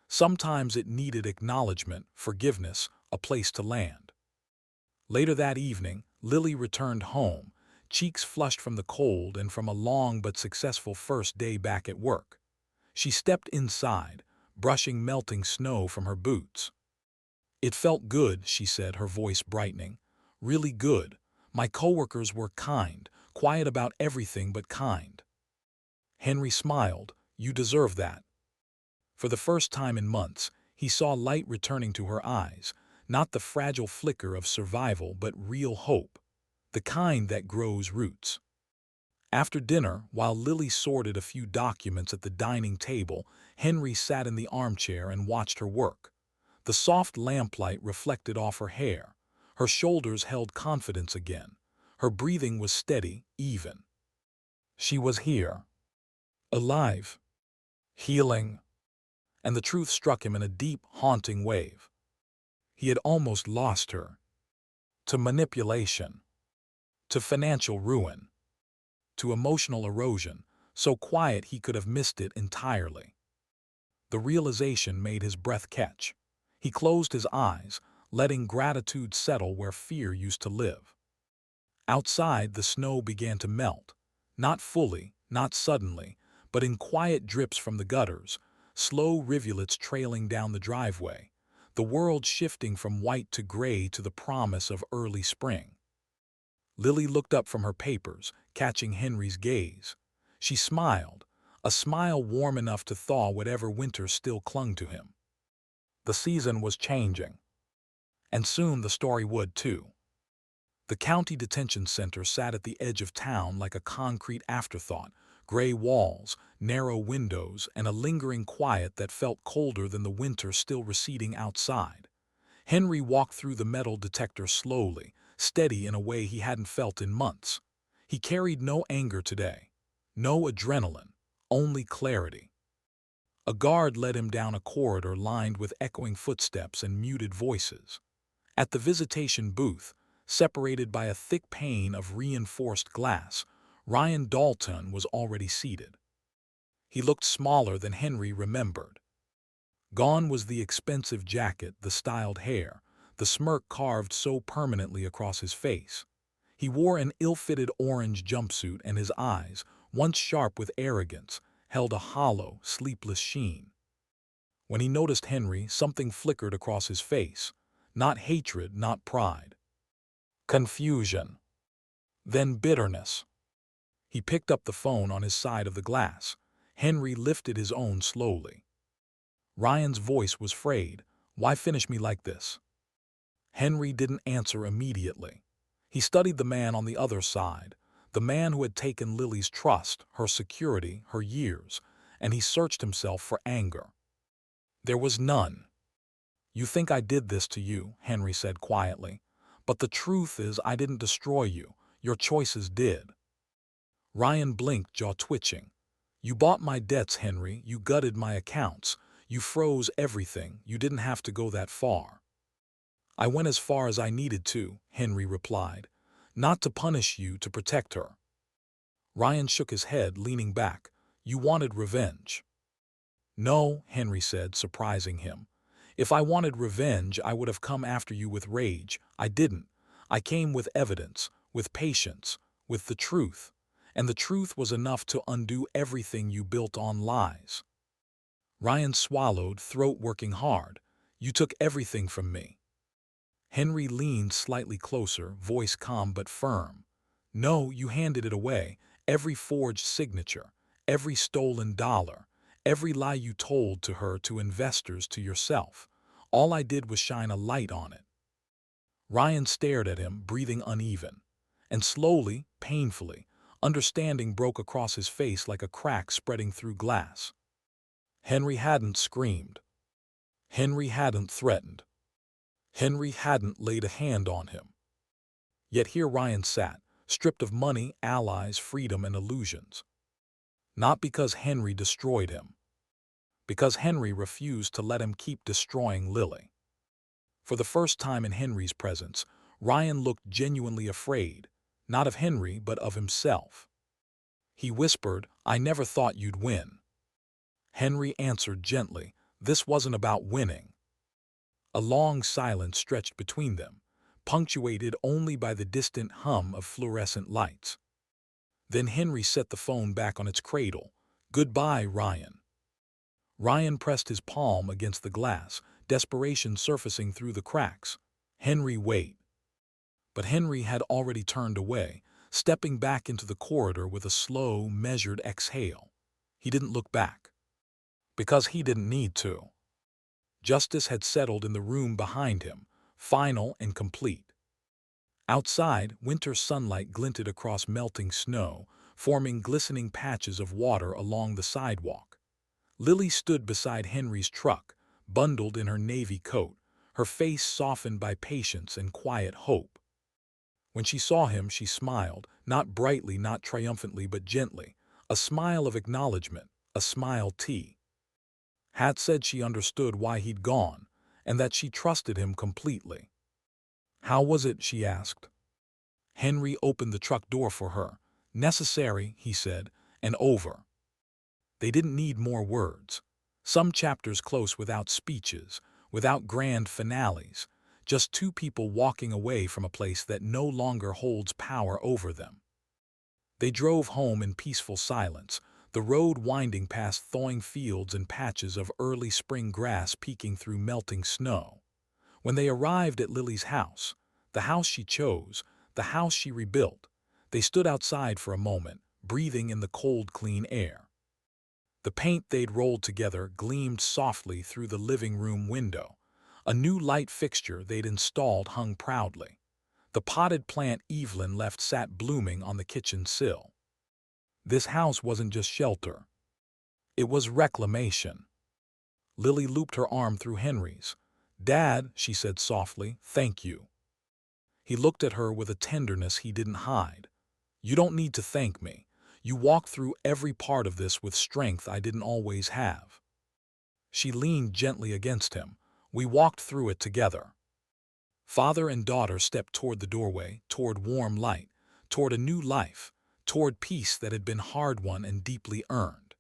Sometimes it needed acknowledgement, forgiveness, a place to land. Later that evening, Lily returned home, cheeks flushed from the cold and from a long but successful first day back at work. She stepped inside, brushing melting snow from her boots. "It felt good," she said, her voice brightening. "Really good. My coworkers were kind, quiet about everything but kind." Henry smiled. "You deserve that." For the first time in months, he saw light returning to her eyes, not the fragile flicker of survival but real hope, the kind that grows roots. After dinner, while Lily sorted a few documents at the dining table, Henry sat in the armchair and watched her work. The soft lamplight reflected off her hair. Her shoulders held confidence again. Her breathing was steady, even. She was here. Alive. Healing. And the truth struck him in a deep, haunting wave. He had almost lost her. To manipulation. To financial ruin. To emotional erosion, so quiet he could have missed it entirely. The realization made his breath catch. He closed his eyes, letting gratitude settle where fear used to live. Outside, the snow began to melt. Not fully, not suddenly, but in quiet drips from the gutters, slow rivulets trailing down the driveway. the world shifting from white to gray to the promise of early spring. Lily looked up from her papers, catching Henry's gaze. She smiled, a smile warm enough to thaw whatever winter still clung to him. The season was changing, and soon the story would too. The county detention center sat at the edge of town like a concrete afterthought, gray walls, narrow windows, and a lingering quiet that felt colder than the winter still receding outside. Henry walked through the metal detector slowly, steady in a way he hadn't felt in months. He carried no anger today, no adrenaline, only clarity. A guard led him down a corridor lined with echoing footsteps and muted voices. At the visitation booth, separated by a thick pane of reinforced glass, Ryan Dalton was already seated. He looked smaller than Henry remembered. Gone was the expensive jacket, the styled hair, the smirk carved so permanently across his face. He wore an ill-fitted orange jumpsuit, and his eyes, once sharp with arrogance, held a hollow, sleepless sheen. When he noticed Henry, something flickered across his face. Not hatred, not pride. Confusion. Then bitterness. He picked up the phone on his side of the glass. Henry lifted his own slowly. Ryan's voice was frayed. "Why finish me like this?" Henry didn't answer immediately. He studied the man on the other side, the man who had taken Lily's trust, her security, her years, and he searched himself for anger. There was none. "You think I did this to you," Henry said quietly. "But the truth is I didn't destroy you. Your choices did." Ryan blinked, jaw twitching. "You bought my debts, Henry. You gutted my accounts. You froze everything. You didn't have to go that far." "I went as far as I needed to," Henry replied. "Not to punish you, to protect her." Ryan shook his head, leaning back. "You wanted revenge." "No," Henry said, surprising him. "If I wanted revenge, I would have come after you with rage. I didn't. I came with evidence, with patience, with the truth. And the truth was enough to undo everything you built on lies." Ryan swallowed, throat working hard. "You took everything from me." Henry leaned slightly closer, voice calm but firm. "No, you handed it away. Every forged signature, every stolen dollar, every lie you told to her, to investors, to yourself. All I did was shine a light on it." Ryan stared at him, breathing uneven. And slowly, painfully, understanding broke across his face like a crack spreading through glass. Henry hadn't screamed. Henry hadn't threatened. Henry hadn't laid a hand on him. Yet here Ryan sat, stripped of money, allies, freedom, and illusions. Not because Henry destroyed him. Because Henry refused to let him keep destroying Lily. For the first time in Henry's presence, Ryan looked genuinely afraid, not of Henry but of himself. He whispered, "I never thought you'd win." Henry answered gently, "This wasn't about winning." A long silence stretched between them, punctuated only by the distant hum of fluorescent lights. Then Henry set the phone back on its cradle. "Goodbye, Ryan." Ryan pressed his palm against the glass, desperation surfacing through the cracks. "Henry, wait." But Henry had already turned away, stepping back into the corridor with a slow, measured exhale. He didn't look back. Because he didn't need to. Justice had settled in the room behind him, final and complete. Outside, winter sunlight glinted across melting snow, forming glistening patches of water along the sidewalk. Lily stood beside Henry's truck, bundled in her navy coat, her face softened by patience and quiet hope. When she saw him, she smiled, not brightly, not triumphantly, but gently, a smile of acknowledgement, a smile T. Had said she understood why he'd gone, and that she trusted him completely. "How was it?" she asked. Henry opened the truck door for her. "Necessary," he said, "and over." They didn't need more words. Some chapters close without speeches, without grand finales, just two people walking away from a place that no longer holds power over them. They drove home in peaceful silence, the road winding past thawing fields and patches of early spring grass peeking through melting snow. When they arrived at Lily's house, the house she chose, the house she rebuilt, they stood outside for a moment, breathing in the cold, clean air. The paint they'd rolled together gleamed softly through the living room window. A new light fixture they'd installed hung proudly. The potted plant Evelyn left sat blooming on the kitchen sill. This house wasn't just shelter. It was reclamation. Lily looped her arm through Henry's. "Dad," she said softly, "thank you." He looked at her with a tenderness he didn't hide. "You don't need to thank me. You walked through every part of this with strength I didn't always have." She leaned gently against him. "We walked through it together." Father and daughter stepped toward the doorway, toward warm light, toward a new life, toward peace that had been hard-won and deeply earned.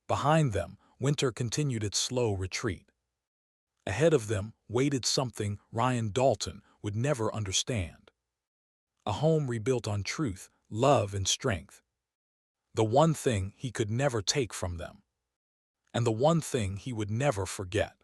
Behind them, winter continued its slow retreat. Ahead of them waited something Ryan Dalton would never understand. A home rebuilt on truth, love, and strength. The one thing he could never take from them. And the one thing he would never forget.